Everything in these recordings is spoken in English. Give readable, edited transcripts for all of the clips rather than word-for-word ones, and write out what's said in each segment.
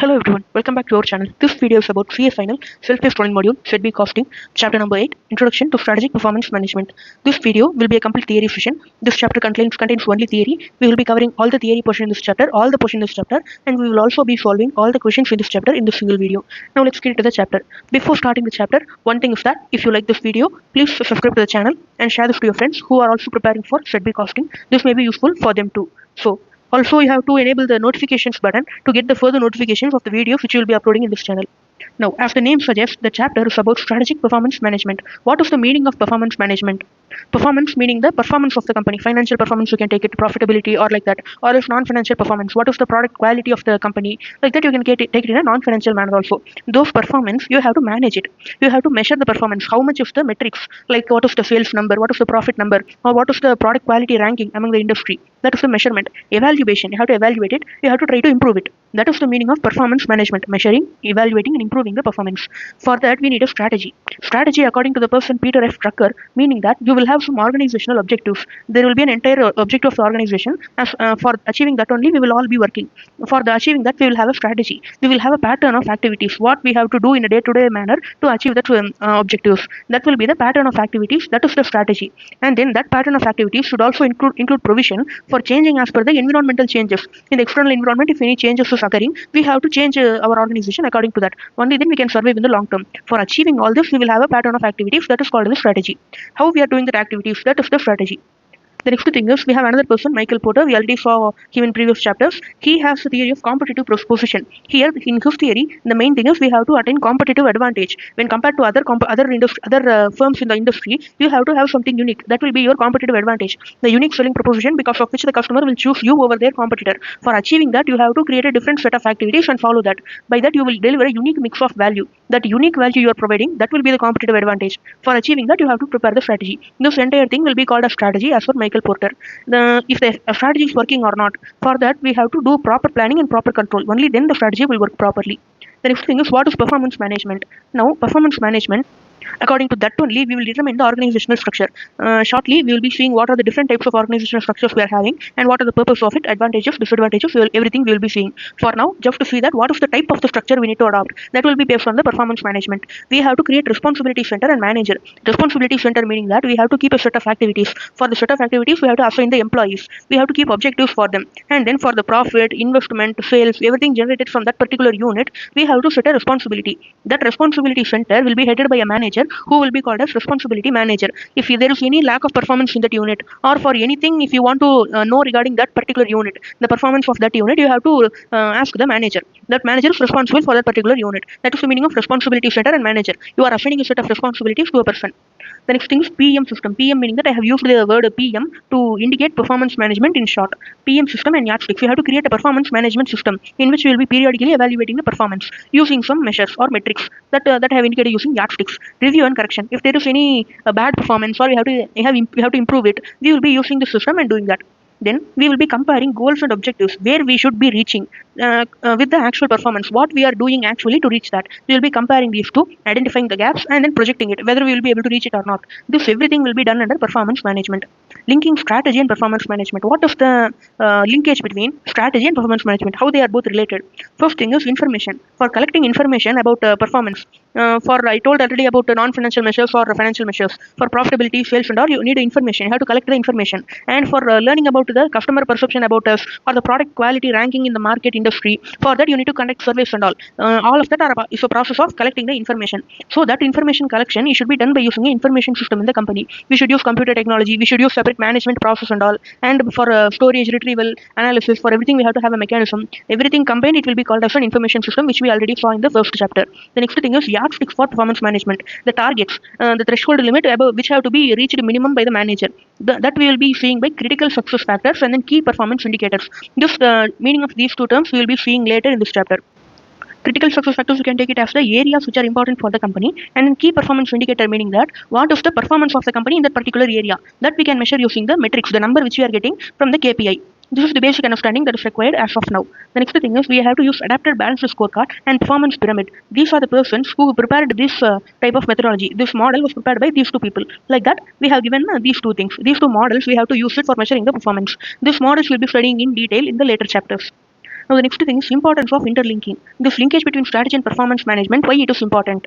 Hello everyone, welcome back to our channel. This video is about CA Final Self-Paced Learning Module, Should Be Costing, Chapter number 8, Introduction to Strategic Performance Management. This video will be a complete theory session. This chapter contains only theory. We will be covering all the theory portion in this chapter, all the portion in this chapter, and we will also be solving all the questions in this chapter in this single video. Now let's get into the chapter. Before starting the chapter, one thing is that if you like this video, please subscribe to the channel and share this to your friends who are also preparing for Should Be Costing. This may be useful for them too. So also, you have to enable the notifications button to get the further notifications of the videos which you will be uploading in this channel. Now, as the name suggests, the chapter is about strategic performance management. What is the meaning of performance management? Performance meaning the performance of the company. Financial performance, you can take it, profitability or like that. Or if non-financial performance, what is the product quality of the company? Like that, you can take it in a non-financial manner also. Those performance, you have to manage it. You have to measure the performance. How much is the metrics? Like what is the sales number? What is the profit number? Or what is the product quality ranking among the industry? That is the measurement. Evaluation, you have to evaluate it. You have to try to improve it. That is the meaning of performance management. Measuring, evaluating and improving the performance. For that, we need a strategy. Strategy, according to the person Peter F. Drucker, meaning that you will have some organizational objectives. There will be an entire objective of the organization. As for achieving that only, we will all be working. For the achieving that, we will have a strategy. We will have a pattern of activities. What we have to do in a day-to-day manner to achieve that objectives. That will be the pattern of activities. That is the strategy. And then that pattern of activities should also include provision for changing as per the environmental changes. In the external environment, if any changes is occurring, we have to change our organization according to that. Only then we can survive in the long term. For achieving all this, we will have a pattern of activities that is called the strategy. How we are doing that activities, that is the strategy. The next thing is we have another person, Michael Porter. We already saw him in previous chapters. He has the theory of competitive position. Here, in his theory, the main thing is we have to attain competitive advantage. When compared to other firms in the industry, you have to have something unique. That will be your competitive advantage. The unique selling proposition because of which the customer will choose you over their competitor. For achieving that, you have to create a different set of activities and follow that. By that, you will deliver a unique mix of value. That unique value you are providing, that will be the competitive advantage. For achieving that, you have to prepare the strategy. This entire thing will be called a strategy as per Michael Porter. If the strategy is working or not, for that we have to do proper planning and proper control. Only then the strategy will work properly. The next thing is what is performance management. Now, performance management, according to that only, we will determine the organizational structure. Shortly, we will be seeing what are the different types of organizational structures we are having and what are the purpose of it, advantages, disadvantages, everything we will be seeing. For now, just to see that what is the type of the structure we need to adopt, that will be based on the performance management. We have to create responsibility center and manager. Responsibility center meaning that we have to keep a set of activities. For the set of activities, we have to assign the employees. We have to keep objectives for them. And then for the profit, investment, sales, everything generated from that particular unit, we have to set a responsibility. That responsibility center will be headed by a manager who will be called as responsibility manager. If there is any lack of performance in that unit, or for anything, if you want to know regarding that particular unit, the performance of that unit, you have to ask the manager. That manager is responsible for that particular unit. That is the meaning of responsibility center and manager. You are assigning a set of responsibilities to a person. The next thing is PM system. PM meaning that I have used the word PM to indicate performance management in short. PM system and yardsticks. You have to create a performance management system in which you will be periodically evaluating the performance using some measures or metrics that I have indicated using yardsticks. Review and correction. If there is any bad performance or you have to improve it, we will be using the system and doing that. Then we will be comparing goals and objectives where we should be reaching with the actual performance, what we are doing actually to reach that. We will be comparing these two, identifying the gaps and then projecting it, whether we will be able to reach it or not. This everything will be done under performance management. Linking strategy and performance management. What is the linkage between strategy and performance management? How they are both related? First thing is information. For collecting information about performance, I told already about the non-financial measures or financial measures. For profitability, sales and all, you need information. You have to collect the information. And for learning about the customer perception about us or the product quality ranking in the market industry, for that you need to conduct surveys and all. All of that is a process of collecting the information. So that information collection, it should be done by using an information system in the company. We should use computer technology. We should use separate management process and all. And for storage, retrieval, analysis, for everything we have to have a mechanism. Everything combined, it will be called as an information system, which we already saw in the first chapter. The next thing is yardsticks for performance management. The targets, the threshold limit above which have to be reached minimum by the manager. That we will be seeing by critical success factors and then key performance indicators. This meaning of these two terms we will be seeing later in this chapter. Critical success factors, you can take it as the areas which are important for the company, and then key performance indicator meaning that what is the performance of the company in that particular area, that we can measure using the metrics, the number which we are getting from the KPI. This is the basic understanding that is required as of now. The next thing is we have to use adapted balanced scorecard and performance pyramid. These are the persons who prepared this type of methodology. This model was prepared by these two people. Like that, we have given these two things. These two models, we have to use it for measuring the performance. These models will be studying in detail in the later chapters. Now the next thing is importance of interlinking. This linkage between strategy and performance management, why it is important.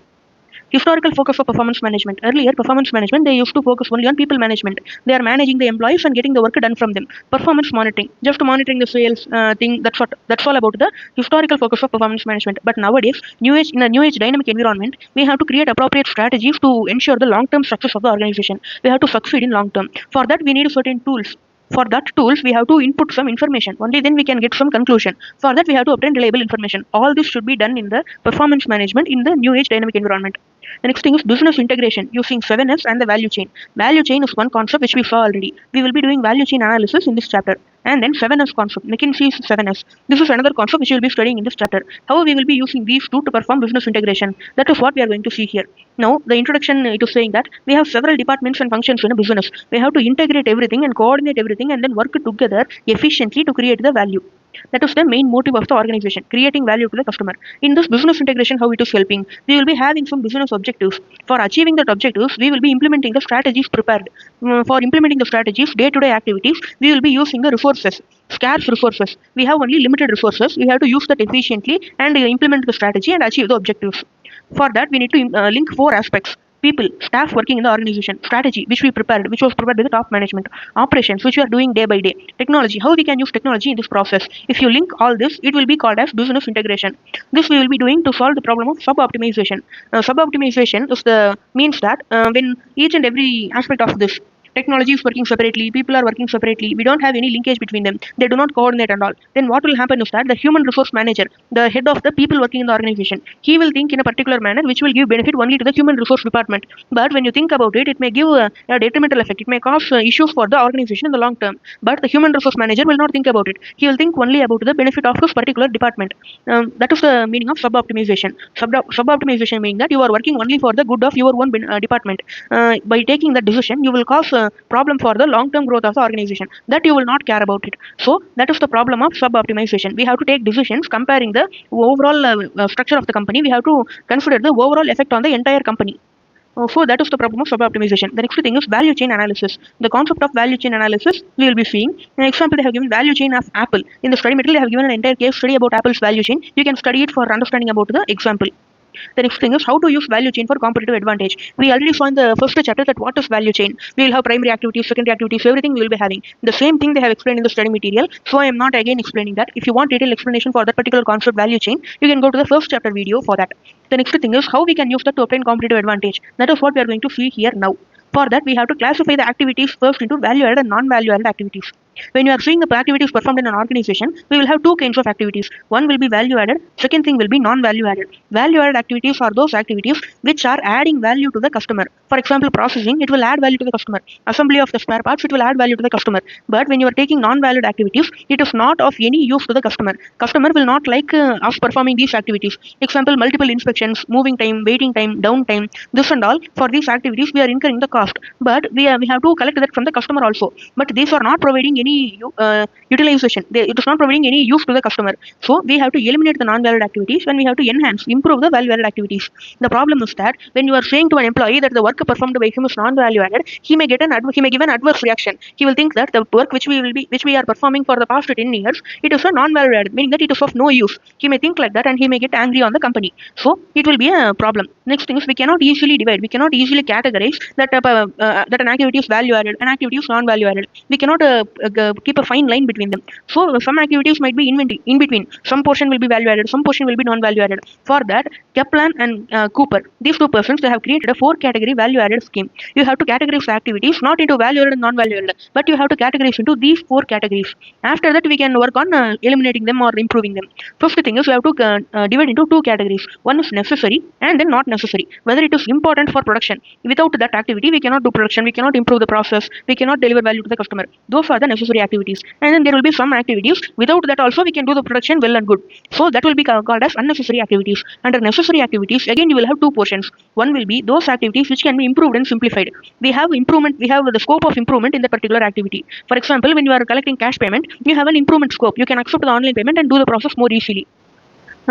Historical focus of performance management. Earlier, performance management, they used to focus only on people management. They are managing the employees and getting the work done from them. Performance monitoring, just monitoring the sales thing. That's all about the historical focus of performance management. But nowadays, in a new age dynamic environment, we have to create appropriate strategies to ensure the long-term success of the organization. We have to succeed in long term. For that, we need certain tools. For that tools, we have to input some information. Only then we can get some conclusion. For that, we have to obtain reliable information. All this should be done in the performance management in the new age dynamic environment. The next thing is business integration using 7S and the value chain. Value chain is one concept which we saw already. We will be doing value chain analysis in this chapter. And then 7S concept, McKinsey's 7S. This is another concept which we will be studying in this chapter. How we will be using these two to perform business integration. That is what we are going to see here. Now, the introduction, it is saying that we have several departments and functions in a business. We have to integrate everything and coordinate everything and then work together efficiently to create the value. That is the main motive of the organization, creating value to the customer. In this business integration, how it is helping, we will be having some business objectives. For achieving that objectives, we will be implementing the strategies prepared. For implementing the strategies, day-to-day activities, we will be using the resources, scarce resources. We have only limited resources. We have to use that efficiently and implement the strategy and achieve the objectives. For that, we need to link 4 aspects. People, staff working in the organization, strategy, which was prepared by the top management, operations, which we are doing day by day, technology, how we can use technology in this process. If you link all this, it will be called as business integration. This we will be doing to solve the problem of sub-optimization. Sub-optimization is the means that when each and every aspect of this, technology is working separately, people are working separately, we don't have any linkage between them, they do not coordinate and all, then what will happen is that the human resource manager, the head of the people working in the organization, he will think in a particular manner which will give benefit only to the human resource department. But when you think about it, it may give a detrimental effect, it may cause issues for the organization in the long term. But the human resource manager will not think about it, he will think only about the benefit of this particular department. That is the meaning of sub-optimization. Sub-optimization meaning that you are working only for the good of your own department. By taking that decision, you will cause problem for the long-term growth of the organization, that you will not care about it. So that is the problem of sub-optimization. We have to take decisions comparing the overall structure of the company. We have to consider the overall effect on the entire company. So that is the problem of sub-optimization. The next thing is value chain analysis. The concept of value chain analysis we will be seeing. An example, they have given value chain of Apple. In the study material, they have given an entire case study about Apple's value chain. You can study it for understanding about the example. The next thing is how to use value chain for competitive advantage. We already saw in the first chapter that what is value chain. We will have primary activities, secondary activities, everything we will be having. The same thing they have explained in the study material. So I am not again explaining that. If you want detailed explanation for that particular concept value chain, you can go to the first chapter video for that. The next thing is how we can use that to obtain competitive advantage. That is what we are going to see here now. For that, we have to classify the activities first into value-added and non-value-added activities. When you are seeing the activities performed in an organization, we will have 2 kinds of activities. One will be value-added, second thing will be non-value-added. Value-added activities are those activities which are adding value to the customer. For example, processing, it will add value to the customer. Assembly of the spare parts, it will add value to the customer. But when you are taking non-valued activities, it is not of any use to the customer. Customer will not like us performing these activities. Example, multiple inspections, moving time, waiting time, downtime, this and all. For these activities, we are incurring the cost. But we have to collect that from the customer also. But these are not providing any utilization. It is not providing any use to the customer. So we have to eliminate the non-valued activities and we have to improve the value-added activities. The problem is that when you are saying to an employee that the work performed by him is non-value-added, he may give an adverse reaction. He will think that the work which we are performing for the past 10 years, it is a non-value-added, meaning that it is of no use. He may think like that and he may get angry on the company. So it will be a problem. Next thing is we cannot easily divide. We cannot easily categorize that an activity is value-added, an activity is non-value-added. We cannot keep a fine line between them. So some activities might be in between. Some portion will be value-added, some portion will be non-value-added. For that, Kaplan and Cooper, these 2 persons, they have created a 4-category value-added scheme. You have to categorize the activities not into value-added and non-value-added, but you have to categorize into these 4 categories. After that, we can work on eliminating them or improving them. First thing is we have to divide into 2 categories. One is necessary and then not necessary. Whether it is important for production. Without that activity, we cannot do production, we cannot improve the process, we cannot deliver value to the customer. Those are the necessary activities. And then there will be some activities without that also we can do the production well and good. So that will be called as unnecessary activities. Under necessary activities, again you will have 2 portions. One will be those activities which can be improved and simplified. We have the scope of improvement in that particular activity. For example, when you are collecting cash payment, you have an improvement scope. You can accept the online payment and do the process more easily.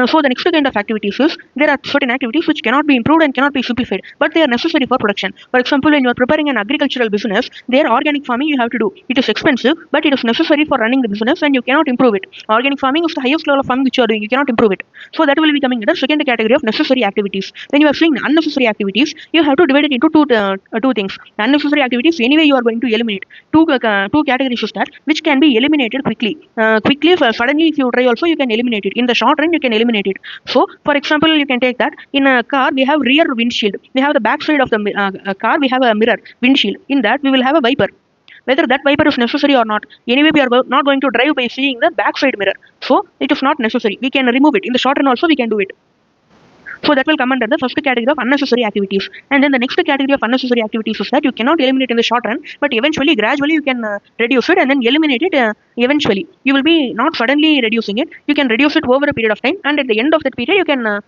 So the next kind of activities is there are certain activities which cannot be improved and cannot be simplified, but they are necessary for production. For example, when you are preparing an agricultural business, there organic farming you have to do. It is expensive, but it is necessary for running the business, and you cannot improve it. Organic farming is the highest level of farming which you are doing. You cannot improve it. So that will be coming under second category of necessary activities. When you are saying unnecessary activities, you have to divide it into two things. Unnecessary activities anyway you are going to eliminate. Two categories is that which can be eliminated quickly. Suddenly if you try also you can eliminate it. In the short run you can eliminate it. So for example, you can take that in a car we have rear windshield. We have the back side of the car. We have a mirror windshield. In that we will have a wiper. Whether that wiper is necessary or not, anyway we are not going to drive by seeing the back side mirror. So it is not necessary. We can remove it. In the short run also we can do it. So that will come under the first category of unnecessary activities. And then the next category of unnecessary activities is that you cannot eliminate in the short run, but eventually, gradually you can reduce it and then eliminate it eventually. You will be not suddenly reducing it. You can reduce it over a period of time, and at the end of that period, you can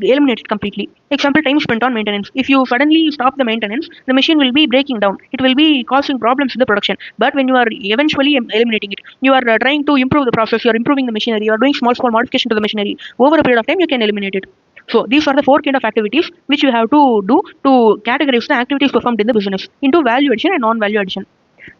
eliminate it completely. Example, time spent on maintenance. If you suddenly stop the maintenance, the machine will be breaking down. It will be causing problems in the production. But when you are eventually eliminating it, you are trying to improve the process, you are improving the machinery, you are doing small modification to the machinery. Over a period of time, you can eliminate it. So these are the four kind of activities which you have to do to categorize the activities performed in the business into value addition and non-value addition.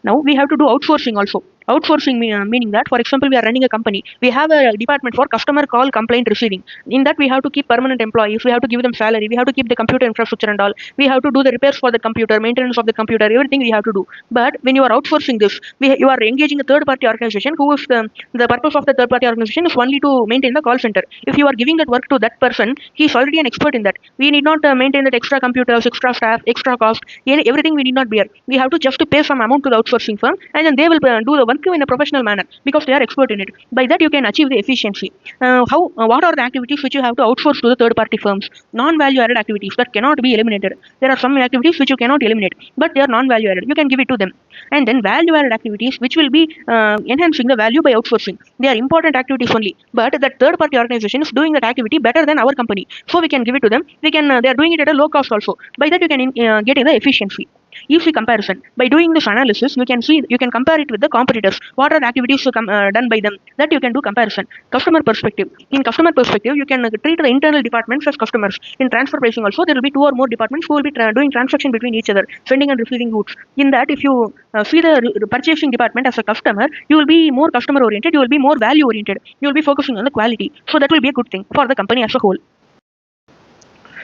Now we have to do outsourcing also. Outsourcing meaning that, for example, we are running a company. We have a department for customer call complaint receiving. In that, we have to keep permanent employees. We have to give them salary. We have to keep the computer infrastructure and all. We have to do the repairs for the computer, maintenance of the computer, everything we have to do. But when you are outsourcing this, you are engaging a third-party organization who is the purpose of the third-party organization is only to maintain the call center. If you are giving that work to that person, he is already an expert in that. We need not maintain that extra computers, extra staff, extra cost, everything we need not bear. We have to just pay some amount to the outsourcing firm, and then they will do the work in a professional manner because they are expert in it. By that you can achieve the efficiency. What are the activities which you have to outsource to the third party firms? Non-value added activities that cannot be eliminated. There are some activities which you cannot eliminate, but they are non-value added. You can give it to them. And then value added activities which will be enhancing the value by outsourcing. They are important activities only, but that third party organization is doing that activity better than our company, so we can give it to them. They are doing it at a low cost also. By that you can get in the efficiency. Easy comparison. By doing this analysis, you can compare it with the competitors. What are the activities done by them? That you can do comparison. Customer perspective. In customer perspective, you can treat the internal departments as customers. In transfer pricing also, there will be two or more departments who will be doing transaction between each other, sending and receiving goods. In that, if you see the purchasing department as a customer, you will be more customer oriented. You will be more value oriented. You will be focusing on the quality. So that will be a good thing for the company as a whole.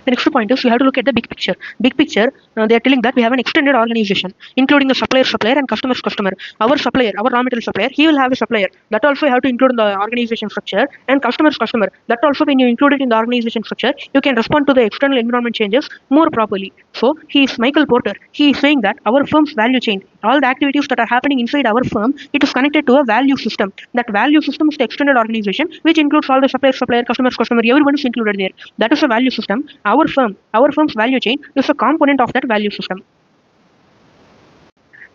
The next point is you have to look at the big picture. Big picture, they are telling that we have an extended organization, including the supplier and customer. Our supplier, our raw material supplier, he will have a supplier. That also you have to include in the organization structure, and customer. That also when you include it in the organization structure, you can respond to the external environment changes more properly. So he is Michael Porter. He is saying that our firm's value chain, all the activities that are happening inside our firm, it is connected to a value system. That value system is the extended organization, which includes all the supplier, customer, everyone is included there. That is a value system. Our firm's value chain is a component of that value system.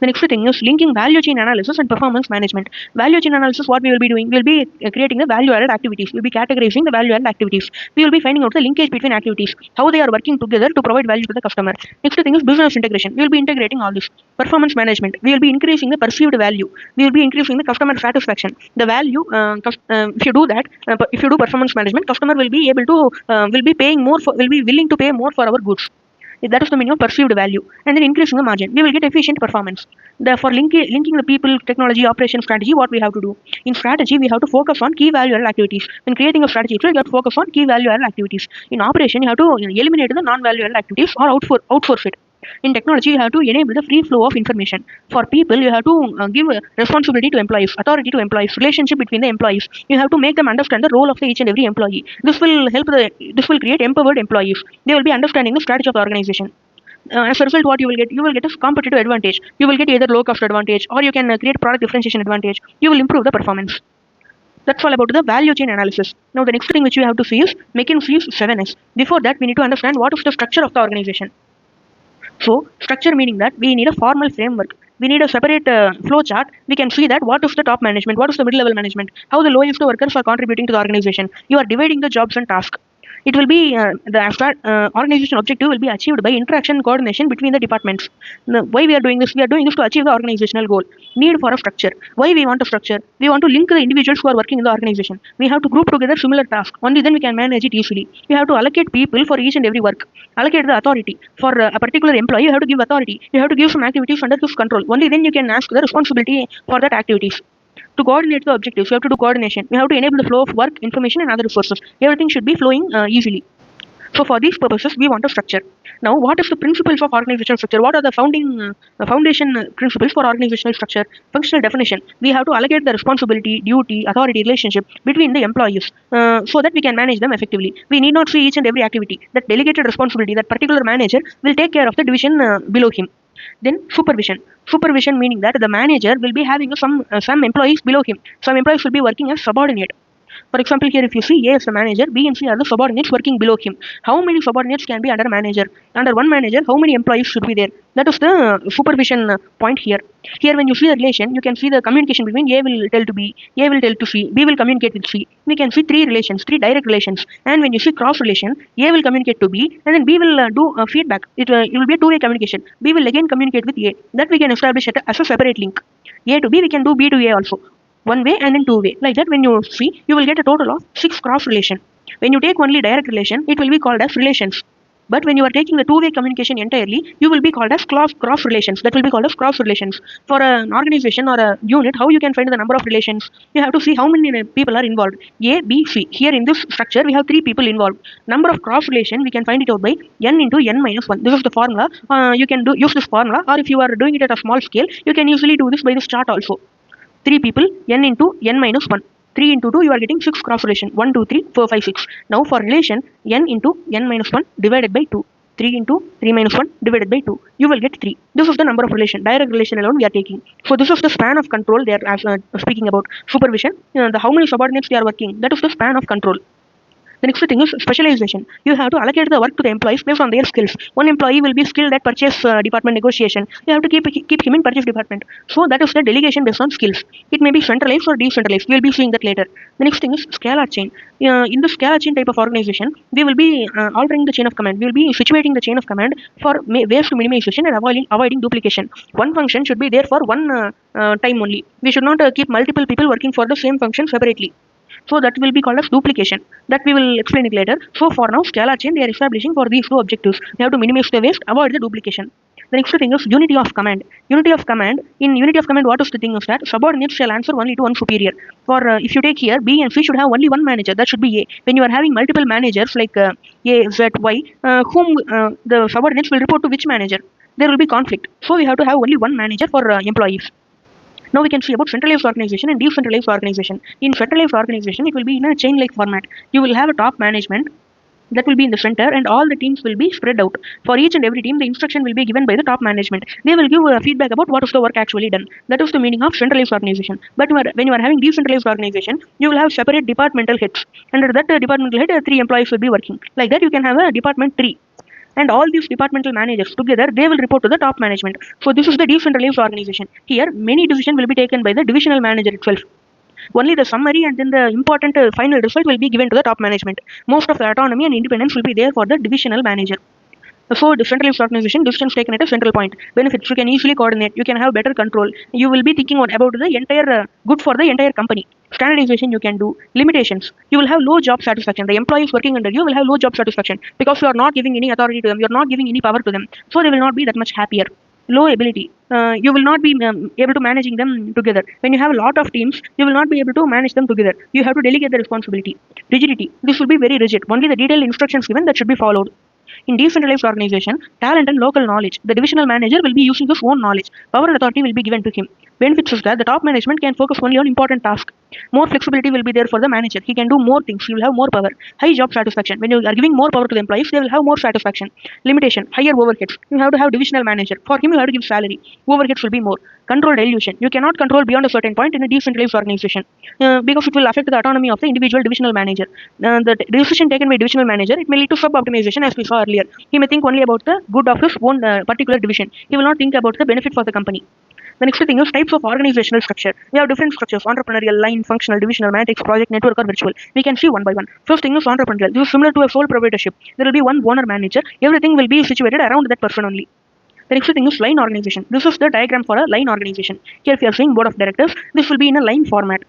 The next thing is linking value chain analysis and performance management. Value chain analysis, what we will be doing, we will be creating the value added activities. We will be categorizing the value added activities. We will be finding out the linkage between activities, how they are working together to provide value to the customer. Next thing is business integration. We will be integrating all this. Performance management. We will be increasing the perceived value. We will be increasing the customer satisfaction. The value, if you do that, if you do performance management, customer will be able to, will be willing to pay more for our goods. That is the meaning of perceived value. And then increasing the margin. We will get efficient performance. Therefore, linking the people, technology, operation, strategy, what we have to do. In strategy, we have to focus on key value added activities. When creating a strategy, you have to focus on key value added activities. In operation, you have to eliminate the non-value added activities or outsource it. In technology, you have to enable the free flow of information. For people, you have to give responsibility to employees, authority to employees, relationship between the employees. You have to make them understand the role of each and every employee. This will create empowered employees. They will be understanding the strategy of the organization. As a result, what you will get a competitive advantage. You will get either low cost advantage, or you can create product differentiation advantage. You will improve the performance. That's all about the value chain analysis. Now, the next thing which you have to see is McKinsey's 7S. Before that, we need to understand what is the structure of the organization. So, structure meaning that we need a formal framework. We need a separate flow chart. We can see that what is the top management, what is the mid-level management, how the lowest workers are contributing to the organization. You are dividing the jobs and tasks. It will be the abstract organization objective will be achieved by interaction and coordination between the departments. Why we are doing this? We are doing this to achieve the organizational goal. Need for a structure. Why we want a structure? We want to link the individuals who are working in the organization. We have to group together similar tasks. Only then we can manage it easily. We have to allocate people for each and every work. Allocate the authority. For a particular employee, you have to give authority. You have to give some activities under his control. Only then you can ask the responsibility for that activities. To coordinate the objectives, you have to do coordination. You have to enable the flow of work, information, and other resources. Everything should be flowing easily. So for these purposes, we want a structure. Now, what is the principles of organizational structure? What are the foundation principles for organizational structure? Functional definition. We have to allocate the responsibility, duty, authority, relationship between the employees so that we can manage them effectively. We need not see each and every activity. That delegated responsibility, that particular manager will take care of the division below him. Then supervision. Supervision meaning that the manager will be having some employees below him. Some employees will be working as subordinate. For example, here if you see A as the manager, B and C are the subordinates working below him. How many subordinates can be under a manager? Under one manager, how many employees should be there? That is the supervision point here. Here when you see the relation, you can see the communication between A will tell to B, A will tell to C, B will communicate with C. We can see three relations, three direct relations. And when you see cross relation, A will communicate to B and then B will do feedback. It will be a two-way communication. B will again communicate with A. That we can establish as a separate link. A to B, we can do B to A also. One way and then two way. Like that when you see, you will get a total of 6 cross relation. When you take only direct relation, it will be called as relations. But when you are taking the two-way communication entirely, you will be called as cross relations. That will be called as cross relations. For an organization or a unit, how you can find the number of relations? You have to see how many people are involved. A, B, C. Here in this structure, we have 3 people involved. Number of cross relation, we can find it out by n into n minus 1. This is the formula. You can use this formula, or if you are doing it at a small scale, you can usually do this by this chart also. 3 people, n into n minus 1. 3 into 2, you are getting 6 cross relation. 1, 2, 3, 4, 5, 6. Now for relation, n into n minus 1 divided by 2. 3 into 3 minus 1 divided by 2. You will get 3. This is the number of relation. Direct relation alone we are taking. So this is the span of control they are speaking about. Supervision, how many subordinates they are working. That is the span of control. The next thing is specialization. You have to allocate the work to the employees based on their skills. One employee will be skilled at purchase department negotiation. You have to keep him in purchase department. So that is the delegation based on skills. It may be centralized or decentralized. We will be seeing that later. The next thing is scalar chain. In the scalar chain type of organization, we will be altering the chain of command. We will be situating the chain of command for waste minimization and avoiding duplication. One function should be there for one time only. We should not keep multiple people working for the same function separately. So that will be called as duplication. That we will explain it later. So for now, scalar chain they are establishing for these two objectives. They have to minimize the waste, avoid the duplication. The next thing is unity of command. Unity of command. In unity of command, what is the thing is that subordinates shall answer only to one superior. For if you take here, B and C should have only one manager. That should be A. When you are having multiple managers like A, Z, Y, whom the subordinates will report to which manager, there will be conflict. So we have to have only one manager for employees. Now we can see about centralized organization and decentralized organization. In centralized organization, it will be in a chain-like format. You will have a top management that will be in the center and all the teams will be spread out. For each and every team, the instruction will be given by the top management. They will give feedback about what is the work actually done. That is the meaning of centralized organization. But when you are having decentralized organization, you will have separate departmental heads. Under that departmental head, 3 employees will be working. Like that, you can have a department 3. And all these departmental managers together, they will report to the top management. So this is the decentralized organization. Here, many decisions will be taken by the divisional manager itself. Only the summary and then the important final result will be given to the top management. Most of the autonomy and independence will be there for the divisional manager. So the centralized organization, decisions taken at a central point. Benefits, you can easily coordinate, you can have better control. You will be thinking about the entire good for the entire company. Standardization you can do. Limitations, you will have low job satisfaction. The employees working under you will have low job satisfaction because you are not giving any authority to them, you are not giving any power to them. So they will not be that much happier. Low ability, you will not be able to managing them together. When you have a lot of teams, you will not be able to manage them together. You have to delegate the responsibility. Rigidity, this will be very rigid. Only the detailed instructions given that should be followed. In decentralized organization, talent and local knowledge. The divisional manager will be using his own knowledge. Power and authority will be given to him. Benefits is that the top management can focus only on important tasks. More flexibility will be there for the manager. He can do more things. He will have more power. High job satisfaction. When you are giving more power to the employees, they will have more satisfaction. Limitation, higher overheads. You have to have divisional manager. For him, you have to give salary. Overheads will be more. Control dilution. You cannot control beyond a certain point in a decentralized organization because it will affect the autonomy of the individual divisional manager. The decision taken by divisional manager, it may lead to sub-optimization as we saw earlier. He may think only about the good of his own particular division. He will not think about the benefit for the company. The next thing is types of organizational structure. We have different structures: entrepreneurial, line, functional, divisional, matrix, project, network, or virtual. We can see one by one. First thing is entrepreneurial. This is similar to a sole proprietorship. There will be one owner manager. Everything will be situated around that person only. The next thing is line organization. This is the diagram for a line organization. Here if you are seeing board of directors, this will be in a line format.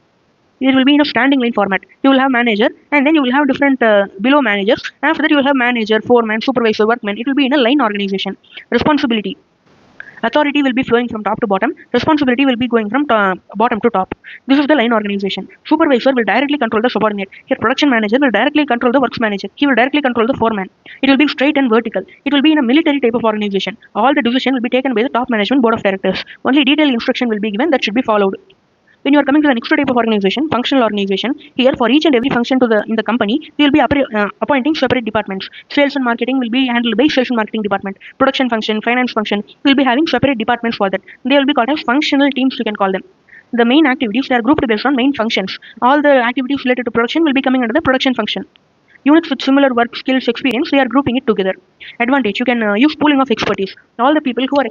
It will be in a standing line format. You will have manager, and then you will have different below managers. After that you will have manager, foreman, supervisor, workman. It will be in a line organization. Responsibility. Authority will be flowing from top to bottom. Responsibility will be going from bottom to top. This is the line organization. Supervisor will directly control the subordinate. Here production manager will directly control the works manager. He will directly control the foreman. It will be straight and vertical. It will be in a military type of organization. All the decision will be taken by the top management board of directors. Only detailed instruction will be given that should be followed. When you are coming to the next type of organization, functional organization, here for each and every function in the company, we will be appointing separate departments. Sales and marketing will be handled by sales and marketing department. Production function, finance function, will be having separate departments for that. They will be called as functional teams, you can call them. The main activities, they are grouped based on main functions. All the activities related to production will be coming under the production function. Units with similar work skills experience, they are grouping it together. Advantage, you can use pooling of expertise. All the people who are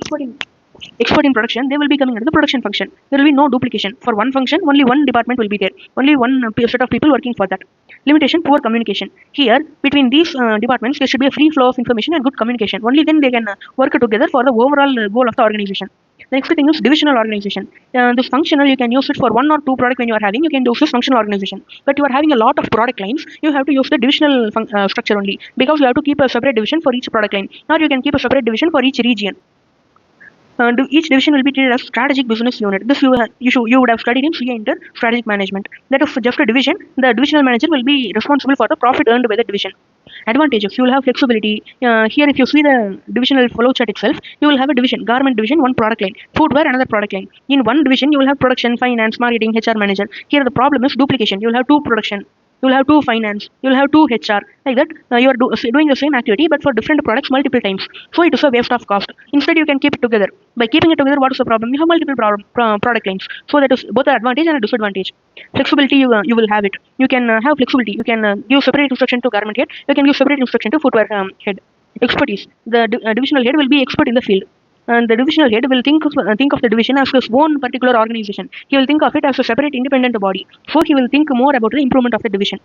expert in production, they will be coming under the production function. There will be no duplication. For one function, only one department will be there. Only one set of people working for that. Limitation, poor communication. Here, between these departments, there should be a free flow of information and good communication. Only then they can work together for the overall goal of the organization. The next thing is divisional organization. This functional, you can use it for one or two product when you are having, you can use this functional organization. But you are having a lot of product lines, you have to use the divisional structure only, because you have to keep a separate division for each product line. Or you can keep a separate division for each region. Each division will be treated as strategic business unit. This you would have studied in CA Inter strategic management. That is just a division. The divisional manager will be responsible for the profit earned by the division. Advantages, you will have flexibility. Here if you see the divisional flow chart itself, you will have a division, garment division, one product line, footwear, another product line. In one division you will have production, finance, marketing, HR manager. Here the problem is duplication. You will have two production, you will have two finance, you will have two HR. Like that, you are doing the same activity but for different products multiple times. So it is a waste of cost. Instead, you can keep it together. By keeping it together, what is the problem? You have multiple product lines. So that is both an advantage and a disadvantage. Flexibility, you will have it. You can have flexibility. You can give separate instruction to garment head. You can give separate instruction to footwear head. Expertise. The divisional head will be expert in the field. And the divisional head will think of the division as his own particular organization. He will think of it as a separate independent body. So he will think more about the improvement of the division.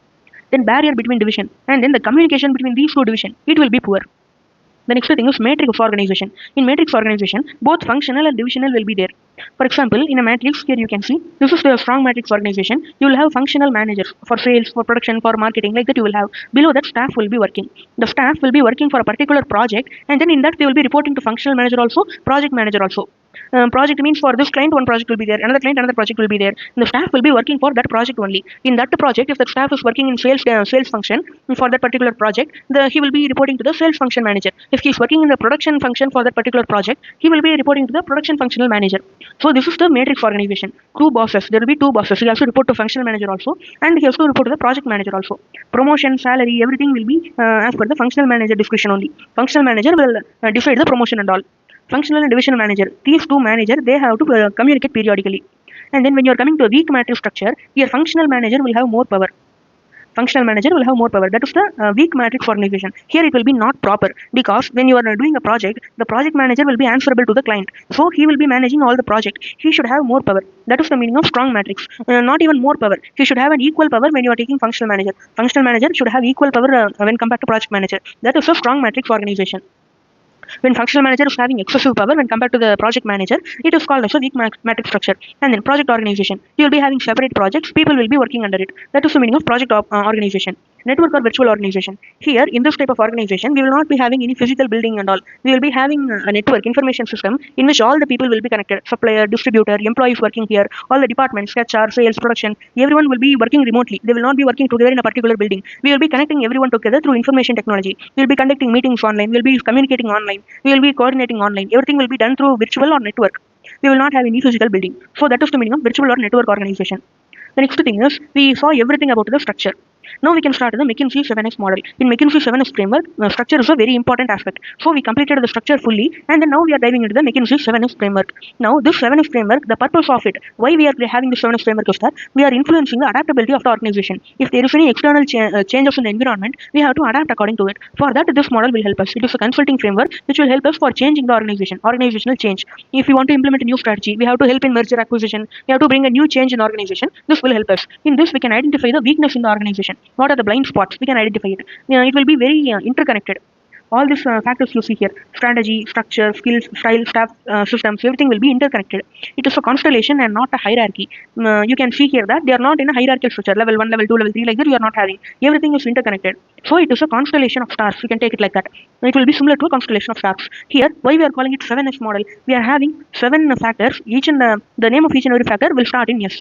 Then barrier between division, and then the communication between these two divisions, it will be poor. The next thing is matrix organization. In matrix organization, both functional and divisional will be there. For example, in a matrix, here you can see, this is the strong matrix organization. You will have functional managers for sales, for production, for marketing, like that you will have. Below that, staff will be working. The staff will be working for a particular project, and then in that they will be reporting to functional manager also, project manager also. Project means for this client, one project will be there, another client, another project will be there. The staff will be working for that project only. In that project, if the staff is working in sales function for that particular project, he will be reporting to the sales function manager. If he is working in the production function for that particular project, he will be reporting to the production functional manager. So this is the matrix organization. Two bosses. There will be two bosses. He has to report to functional manager also, and he has to report to the project manager also. Promotion, salary, everything will be as per the functional manager discretion only. Functional manager will decide the promotion and all. Functional and divisional manager, these two managers, they have to communicate periodically. And then when you are coming to a weak matrix structure, your functional manager will have more power. Functional manager will have more power. That is the weak matrix organization. Here it will be not proper, because when you are doing a project, the project manager will be answerable to the client. So he will be managing all the project. He should have more power. That is the meaning of strong matrix. Not even more power. He should have an equal power when you are taking functional manager. Functional manager should have equal power when compared to project manager. That is a strong matrix organization. When functional manager is having excessive power when compared to the project manager, it is called as a weak matrix structure. And then project organization, you will be having separate projects, people will be working under it. That is the meaning of project organization. Network or virtual organization. Here, in this type of organization, we will not be having any physical building and all. We will be having a network information system in which all the people will be connected. Supplier, distributor, employees working here, all the departments, HR, sales, production, everyone will be working remotely. They will not be working together in a particular building. We will be connecting everyone together through information technology. We will be conducting meetings online. We will be communicating online. We will be coordinating online. Everything will be done through virtual or network. We will not have any physical building. So that is the meaning of virtual or network organization. The next thing is, we saw everything about the structure. Now we can start the McKinsey 7S model. In McKinsey 7S framework, structure is a very important aspect. So we completed the structure fully, and then now we are diving into the McKinsey 7S framework. Now this 7S framework, the purpose of it, why we are having the 7S framework is that we are influencing the adaptability of the organization. If there is any external changes in the environment, we have to adapt according to it. For that, this model will help us. It is a consulting framework which will help us for changing the organization, organizational change. If we want to implement a new strategy, we have to help in merger acquisition, we have to bring a new change in organization. This will help us. In this, we can identify the weakness in the organization. What are the blind spots? We can identify it. It will be very interconnected. All these factors you see here, strategy, structure, skills, style, staff, systems, everything will be interconnected. It is a constellation and not a hierarchy. You can see here that they are not in a hierarchical structure, level 1, level 2, level 3, like that you are not having. Everything is interconnected. So it is a constellation of stars. You can take it like that. It will be similar to a constellation of stars. Here, why we are calling it 7S model? We are having 7 factors. Each and the name of each and every factor will start in S.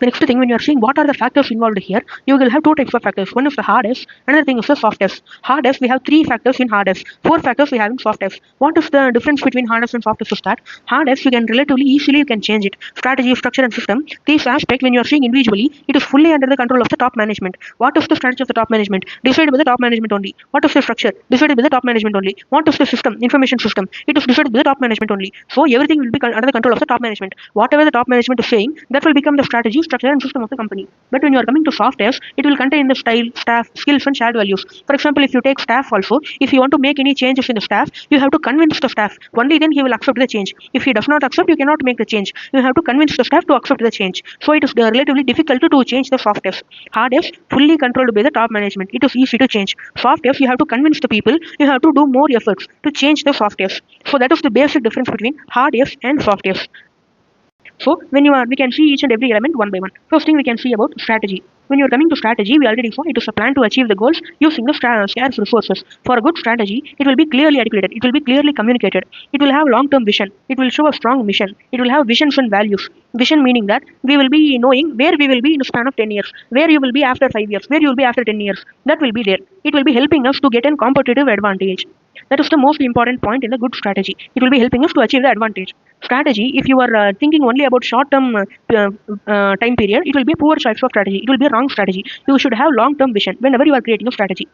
The next thing, when you are seeing what are the factors involved here, you will have 2 types of factors. One is the hard S, another thing is the soft S. Hard S, we have 3 factors in hard S, 4 factors we have in soft S. What is the difference between hard S and soft S is that hard S, you can relatively easily you can change it. Strategy, structure and system, these aspects when you are seeing individually, it is fully under the control of the top management. What is the strategy of the top management? Decided by the top management only. What is the structure? Decided by the top management only. What is the system? Information system. It is decided by the top management only. So everything will be under the control of the top management. Whatever the top management is saying, that will become the strategy, structure and system of the company. But when you are coming to soft S, it will contain the style, staff, skills and shared values. For example, if you take staff also, if you want to make any changes in the staff, you have to convince the staff. Only then he will accept the change. If he does not accept, you cannot make the change. You have to convince the staff to accept the change. So it is relatively difficult to change the soft S. Hard S, fully controlled by the top management. It is easy to change. Soft S, you have to convince the people. You have to do more efforts to change the soft S. So that is the basic difference between hard S and soft S. So when we can see each and every element one by one. First thing we can see about strategy. When you are coming to strategy, we already saw it is a plan to achieve the goals using the scarce resources. For a good strategy, it will be clearly articulated. It will be clearly communicated. It will have long-term vision. It will show a strong mission. It will have visions and values. Vision meaning that we will be knowing where we will be in a span of 10 years, where you will be after 5 years, where you will be after 10 years. That will be there. It will be helping us to get a competitive advantage. That is the most important point in the good strategy. It will be helping us to achieve the advantage. Strategy, if you are thinking only about short-term time period, it will be a poor choice of strategy. It will be a wrong strategy. You should have long-term vision whenever you are creating a strategy.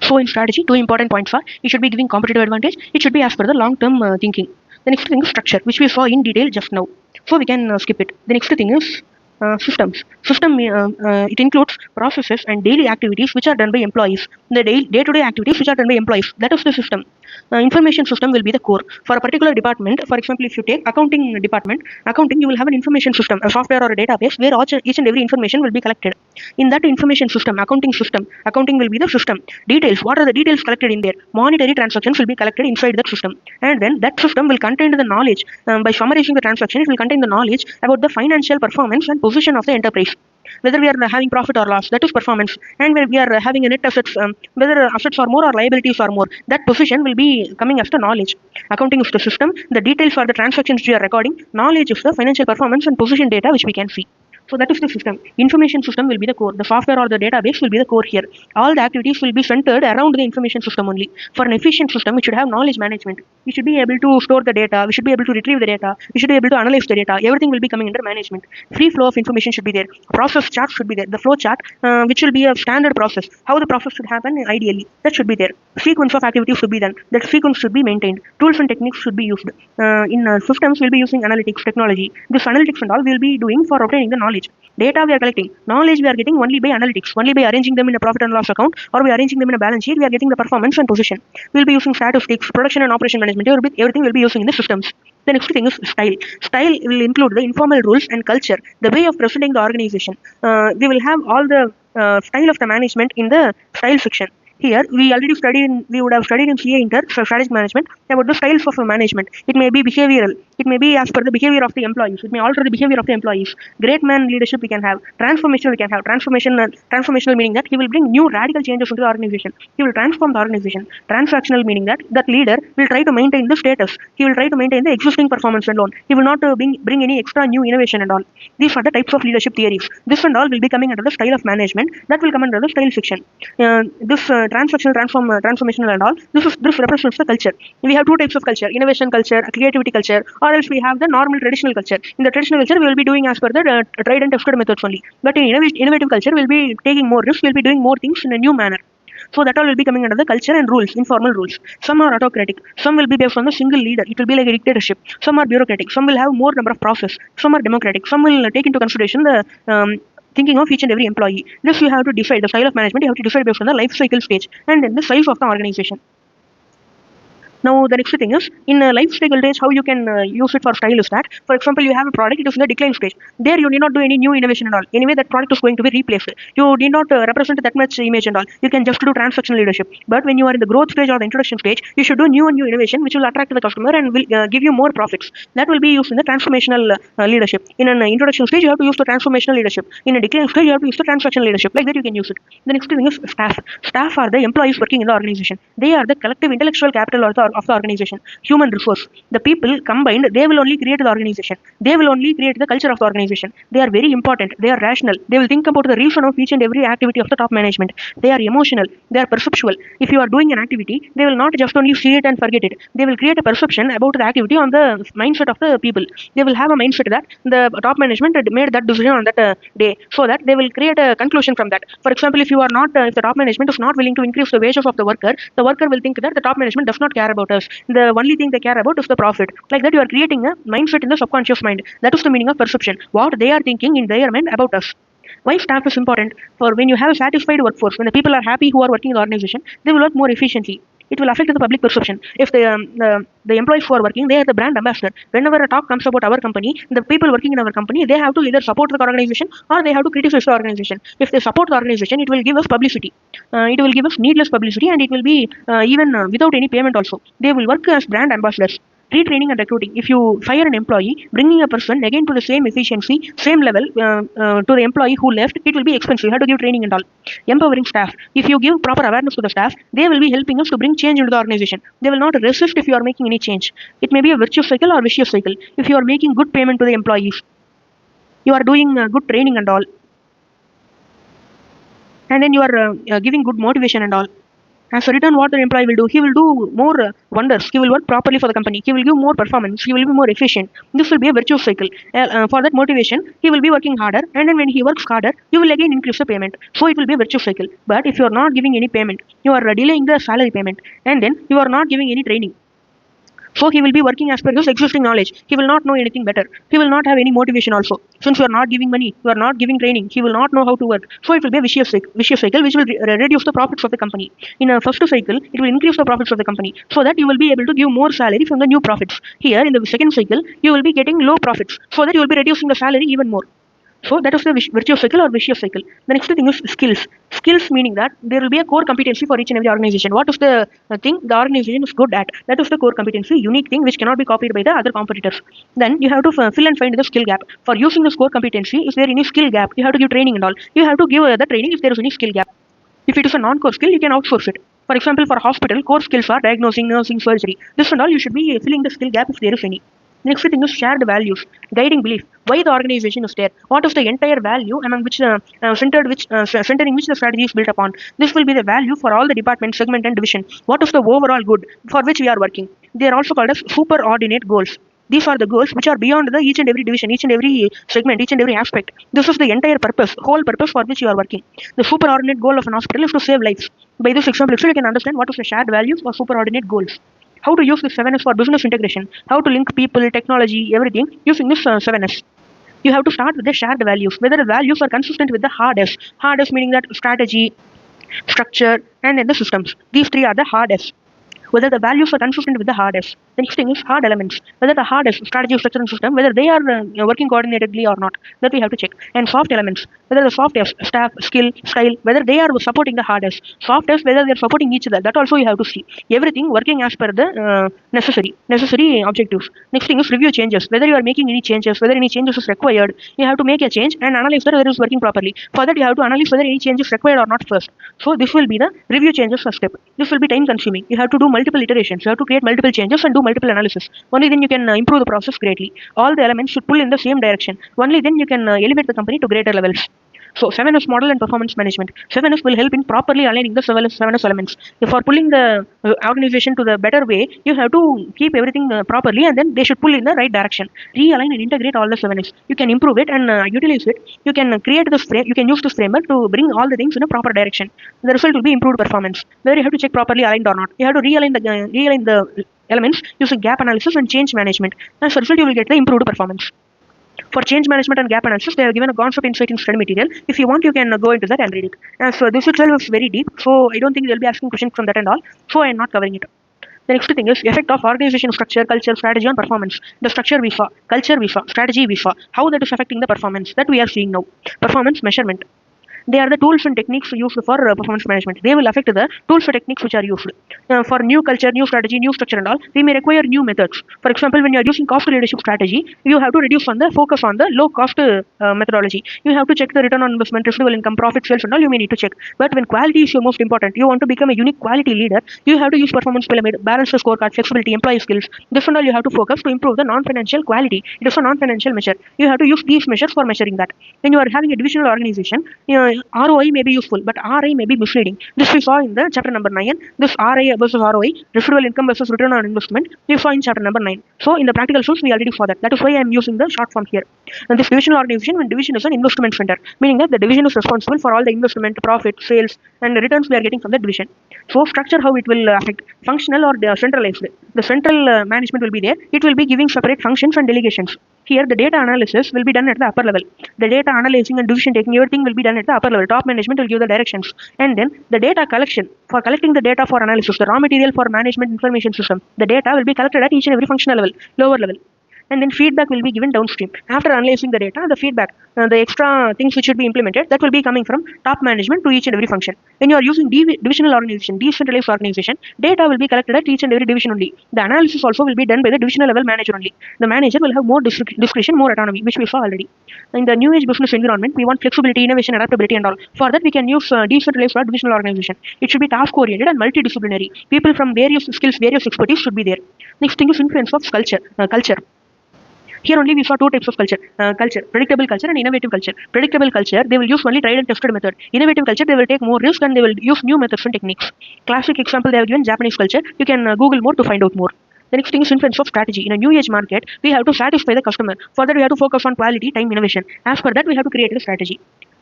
So in strategy, 2 important points are, it should be giving competitive advantage. It should be as per the long-term thinking. The next thing is structure, which we saw in detail just now. So we can skip it. The next thing is systems. System, it includes processes and daily activities which are done by employees. The day-to-day activities which are done by employees. That is the system. Information system will be the core. For a particular department, for example, if you take accounting department, accounting, you will have an information system, a software or a database where each and every information will be collected. In that information system, accounting will be the system. Details, what are the details collected in there? Monetary transactions will be collected inside that system. And then that system will contain the knowledge. By summarizing the transaction, it will contain the knowledge about the financial performance and position of the enterprise. Whether we are having profit or loss, that is performance. And when we are having a net assets, whether assets are more or liabilities are more, that position will be coming as the knowledge. Accounting is the system. The details are the transactions we are recording. Knowledge is the financial performance and position data which we can see. So that is the system. Information system will be the core. The software or the database will be the core here. All the activities will be centered around the information system only. For an efficient system, it should have knowledge management. We should be able to store the data. We should be able to retrieve the data. We should be able to analyze the data. Everything will be coming under management. Free flow of information should be there. Process chart should be there. The flow chart, which will be a standard process. How the process should happen ideally. That should be there. Sequence of activities should be done. That sequence should be maintained. Tools and techniques should be used. In systems, we'll be using analytics technology. This analytics and all we'll be doing for obtaining the knowledge. Data we are collecting. Knowledge we are getting only by analytics, only by arranging them in a profit and loss account, or we are arranging them in a balance sheet. We are getting the performance and position. We'll be using statistics, production and operation management. Everything will be using in the systems. The next thing is style. Style will include the informal rules and culture, the way of presenting the organization. We will have all the style of the management in the style section. Here, we would have studied in CA Inter, strategic management, about the styles of management. It may be behavioral. It may be as per the behavior of the employees. It may alter the behavior of the employees. Great man leadership we can have. Transformational we can have. Transformational meaning that he will bring new radical changes into the organization. He will transform the organization. Transactional meaning that leader will try to maintain the status. He will try to maintain the existing performance and all. He will not bring any extra new innovation and all. These are the types of leadership theories. This and all will be coming under the style of management. That will come under the style section. This transactional, transformational and all. This represents the culture. We have two types of culture: innovation culture, creativity culture, or else we have the normal traditional culture. In the traditional culture, we will be doing as per the tried and tested methods only. But in innovative culture, we will be taking more risks. We will be doing more things in a new manner. So that all will be coming under the culture and rules, informal rules. Some are autocratic, some will be based on the single leader. It will be like a dictatorship. Some are bureaucratic, some will have more number of process. Some are democratic, some will take into consideration the thinking of each and every employee. This you have to decide. The style of management you have to decide based on the life cycle stage and then the size of the organization. Now, the next thing is, in a life cycle stage, how you can use it for style is that, for example, you have a product, it is in the decline stage. There, you need not do any new innovation at all. Anyway, that product is going to be replaced. You need not represent that much image and all. You can just do transactional leadership. But when you are in the growth stage or the introduction stage, you should do new and new innovation, which will attract the customer and will give you more profits. That will be used in the transformational leadership. In an introduction stage, you have to use the transformational leadership. In a decline stage, you have to use the transactional leadership. Like that, you can use it. The next thing is staff. Staff are the employees working in the organization. They are the collective intellectual capital of the organization. Human resource. The people combined, they will only create the organization. They will only create the culture of the organization. They are very important. They are rational. They will think about the reason of each and every activity of the top management. They are emotional. They are perceptual. If you are doing an activity, they will not just only see it and forget it. They will create a perception about the activity on the mindset of the people. They will have a mindset that the top management had made that decision on that day, so that they will create a conclusion from that. For example, if you are not, if the top management is not willing to increase the wages of the worker will think that the top management does not care about us. The only thing they care about is the profit. Like that, you are creating a mindset in the subconscious mind. That is the meaning of perception. What they are thinking in their mind about us. Why staff is important? For when you have a satisfied workforce, when the people are happy who are working in the organization, they will work more efficiently. It will affect the public perception. If the employees who are working, they are the brand ambassador. Whenever a talk comes about our company, the people working in our company, they have to either support the organization or they have to criticize the organization. If they support the organization, it will give us publicity. It will give us needless publicity, and it will be even without any payment also. They will work as brand ambassadors. Retraining and recruiting. If you fire an employee, bringing a person again to the same efficiency, same level to the employee who left, it will be expensive. You have to give training and all. Empowering staff. If you give proper awareness to the staff, they will be helping us to bring change into the organization. They will not resist if you are making any change. It may be a virtuous cycle or vicious cycle. If you are making good payment to the employees, you are doing good training and all, and then you are giving good motivation and all. As a return, what the employee will do, he will do more wonders. He will work properly for the company. He will give more performance. He will be more efficient. This will be a virtuous cycle. For that motivation, he will be working harder. And then when he works harder, you will again increase the payment. So it will be a virtuous cycle. But if you are not giving any payment, you are delaying the salary payment. And then you are not giving any training. So he will be working as per his existing knowledge. He will not know anything better. He will not have any motivation also. Since you are not giving money, you are not giving training, he will not know how to work. So it will be a vicious cycle which will reduce the profits of the company. In a first cycle, it will increase the profits of the company so that you will be able to give more salary from the new profits. Here in the second cycle, you will be getting low profits so that you will be reducing the salary even more. So that is the virtuous cycle or vicious cycle. The next thing is skills. Skills meaning that there will be a core competency for each and every organization. What is the thing the organization is good at? That is the core competency, unique thing which cannot be copied by the other competitors. Then you have to fill and find the skill gap. For using this core competency, is there any skill gap? You have to give training and all. You have to give the training if there is any skill gap. If it is a non-core skill, you can outsource it. For example, for hospital, core skills are diagnosing, nursing, surgery. This and all, you should be filling the skill gap if there is any. Next thing is shared values, guiding belief. Why the organization is there? What is the entire value among which centering which the strategy is built upon? This will be the value for all the departments, segment, and division. What is the overall good for which we are working? They are also called as superordinate goals. These are the goals which are beyond the each and every division, each and every segment, each and every aspect. This is the entire purpose, whole purpose for which you are working. The superordinate goal of an hospital is to save lives. By this example, you can understand what is the shared values or superordinate goals. How to use this 7S for business integration, how to link people, technology, everything using this 7S. You have to start with the shared values, whether the values are consistent with the hard S. Hard S meaning that strategy, structure, and then the systems. These three are the hard S. Whether the values are consistent with the hard S. The next thing is hard elements. Whether the hard S, strategy, structure, and system, whether they are working coordinatedly or not. That we have to check. And soft elements. Whether the soft S, staff, skill, style, whether they are supporting the hard S. Soft S, whether they are supporting each other. That also you have to see. Everything working as per the necessary objectives. Next thing is review changes. Whether you are making any changes, whether any changes is required, you have to make a change and analyze whether it is working properly. For that, you have to analyze whether any change is required or not first. So this will be the review changes first step. This will be time consuming. You have to do multiple iterations. You have to create multiple changes and do multiple analysis. Only then you can improve the process greatly. All the elements should pull in the same direction. Only then you can elevate the company to greater levels. So 7S model and performance management. 7S will help in properly aligning the 7S elements. For pulling the organization to the better way, you have to keep everything properly, and then they should pull in the right direction. Realign and integrate all the 7S. You can improve it and utilize it. You can create this frame. You can use this framework to bring all the things in a proper direction. The result will be improved performance. Where you have to check properly aligned or not. You have to realign the elements using gap analysis and change management. As a result, you will get the improved performance. For change management and gap analysis, they have given a concept insight in study material. If you want, you can go into that and read it. So this itself is very deep, so I don't think they'll be asking questions from that and all. So I am not covering it. The next thing is effect of organization structure, culture, strategy on performance. The structure we saw, culture we saw, strategy we saw. How that is affecting the performance that we are seeing now. Performance measurement. They are the tools and techniques used for performance management. They will affect the tools and techniques which are used. For new culture, new strategy, new structure and all, we may require new methods. For example, when you are using cost leadership strategy, you have to reduce on the focus on the low cost methodology. You have to check the return on investment, residual income, profit, sales and all you may need to check. But when quality is your most important, you want to become a unique quality leader, you have to use performance pyramid, balance the scorecard, flexibility, employee skills. This and all you have to focus to improve the non-financial quality. It is a non-financial measure. You have to use these measures for measuring that. When you are having a divisional organization, ROI may be useful, but RI may be misleading. This we saw in the chapter number 9. This RI versus ROI, residual income versus return on investment, we saw in chapter number 9. So in the practical source, we already saw that. That is why I am using the short form here. And this divisional organization, when division is an investment center, meaning that the division is responsible for all the investment, profit, sales, and the returns we are getting from the division. So structure, how it will affect functional or centralized. The central management will be there. It will be giving separate functions and delegations. Here, the data analysis will be done at the upper level. The data analyzing and decision taking, everything will be done at the upper level. Top management will give the directions. And then the data collection, for collecting the data for analysis, the raw material for management information system, the data will be collected at each and every functional level, lower level. And then feedback will be given downstream. After analyzing the data, the feedback, the extra things which should be implemented, that will be coming from top management to each and every function. When you are using divisional organization, decentralized organization, data will be collected at each and every division only. The analysis also will be done by the divisional level manager only. The manager will have more discretion, more autonomy, which we saw already. In the new age business environment, we want flexibility, innovation, adaptability and all. For that, we can use decentralized or divisional organization. It should be task-oriented and multidisciplinary. People from various skills, various expertise should be there. Next thing is influence of culture. Here only we saw two types of culture, predictable culture and innovative culture. Predictable culture, they will use only tried and tested method. Innovative culture, they will take more risk and they will use new methods and techniques. Classic example, they have given Japanese culture. You can Google more to find out more. The next thing is influence of strategy. In a new age market, we have to satisfy the customer. For that, we have to focus on quality, time, innovation. As per that, we have to create a strategy.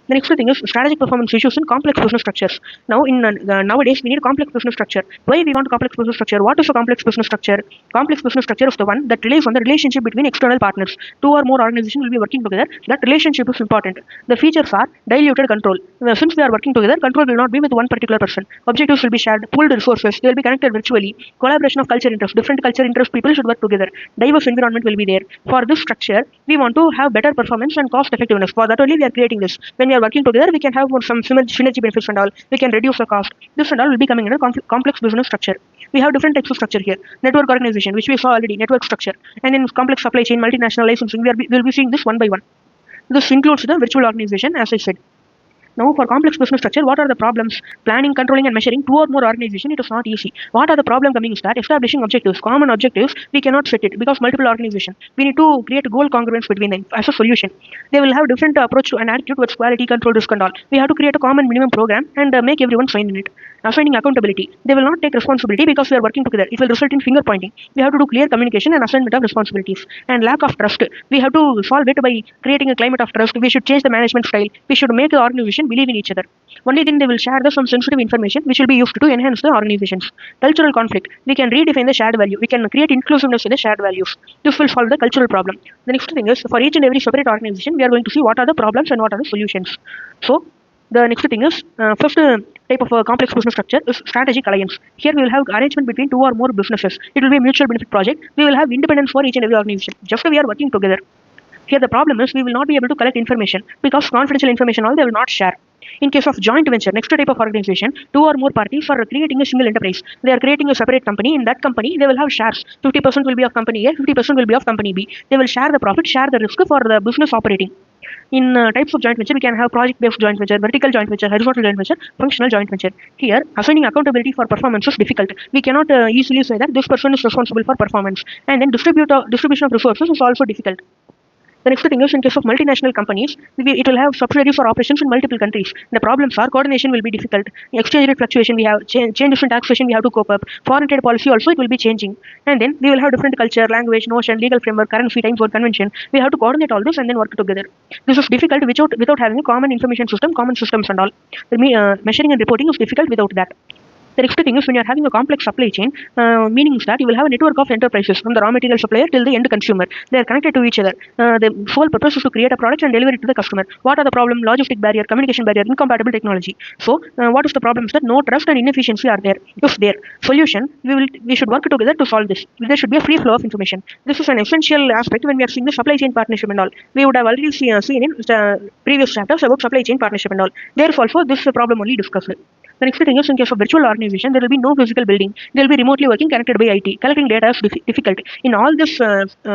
The next thing is strategic performance issues in complex business structures. Now, nowadays, we need a complex business structure. Why we want a complex business structure? What is a complex business structure? Complex business structure is the one that relies on the relationship between external partners. Two or more organizations will be working together. That relationship is important. The features are diluted control. Since we are working together, control will not be with one particular person. Objectives will be shared, pooled resources. They will be connected virtually. Collaboration of culture interests. Different culture interest people should work together. Diverse environment will be there. For this structure, we want to have better performance and cost effectiveness. For that only we are creating this. When we are working together, we can have some synergy benefits and all. We can reduce the cost. This and all will be coming in a complex business structure. We have different types of structure here. Network organization, which we saw already, network structure. And in complex supply chain, multinational licensing, we will be seeing this one by one. This includes the virtual organization, as I said. Now, for complex business structure, what are the problems? Planning, controlling, and measuring two or more organizations, it is not easy. What are the problem coming is that establishing objectives, common objectives, we cannot set it because multiple organizations. We need to create goal congruence between them as a solution. They will have different approach to and attitude towards quality, control, risk, and all. We have to create a common minimum program and make everyone sign in it. Assigning accountability. They will not take responsibility because we are working together. It will result in finger pointing. We have to do clear communication and assignment of responsibilities. And lack of trust. We have to solve it by creating a climate of trust. We should change the management style. We should make the organization believe in each other. Only then they will share some sensitive information which will be used to enhance the organizations. Cultural conflict. We can redefine the shared value. We can create inclusiveness in the shared values. This will solve the cultural problem. The next thing is, for each and every separate organization, we are going to see what are the problems and what are the solutions. So, the next thing is, first type of complex business structure is strategic alliance. Here we will have arrangement between two or more businesses. It will be a mutual benefit project. We will have independence for each and every organization. Just we are working together. Here the problem is we will not be able to collect information because confidential information all they will not share. In case of joint venture, next type of organization, two or more parties are creating a single enterprise. They are creating a separate company. In that company, they will have shares. 50% will be of company A, 50% will be of company B. They will share the profit, share the risk for the business operating. In types of joint venture, we can have project-based joint venture, vertical joint venture, horizontal joint venture, functional joint venture. Here, assigning accountability for performance is difficult. We cannot easily say that this person is responsible for performance. And then distribution of resources is also difficult. The next thing is, in case of multinational companies, it will have subsidiaries for operations in multiple countries. The problems are coordination will be difficult. Exchange rate fluctuation, we have changes in taxation, we have to cope up. Foreign trade policy also it will be changing, and then we will have different culture, language, notion, legal framework, currency, time zone, convention. We have to coordinate all this and then work together. This is difficult without having a common information system, common systems and all. Measuring and reporting is difficult without that. The next thing is, when you are having a complex supply chain, meaning that you will have a network of enterprises from the raw material supplier till the end consumer. They are connected to each other. The sole purpose is to create a product and deliver it to the customer. What are the problem? Logistic barrier, communication barrier, incompatible technology. So, what is the problem? That no trust and inefficiency are there. If there, solution, we should work together to solve this. There should be a free flow of information. This is an essential aspect when we are seeing the supply chain partnership and all. We would have already seen in previous chapters about supply chain partnership and all. There is also this problem only discussed. The next thing is, in case of virtual organization, there will be no physical building. They will be remotely working, connected by IT. Collecting data is difficult. In all this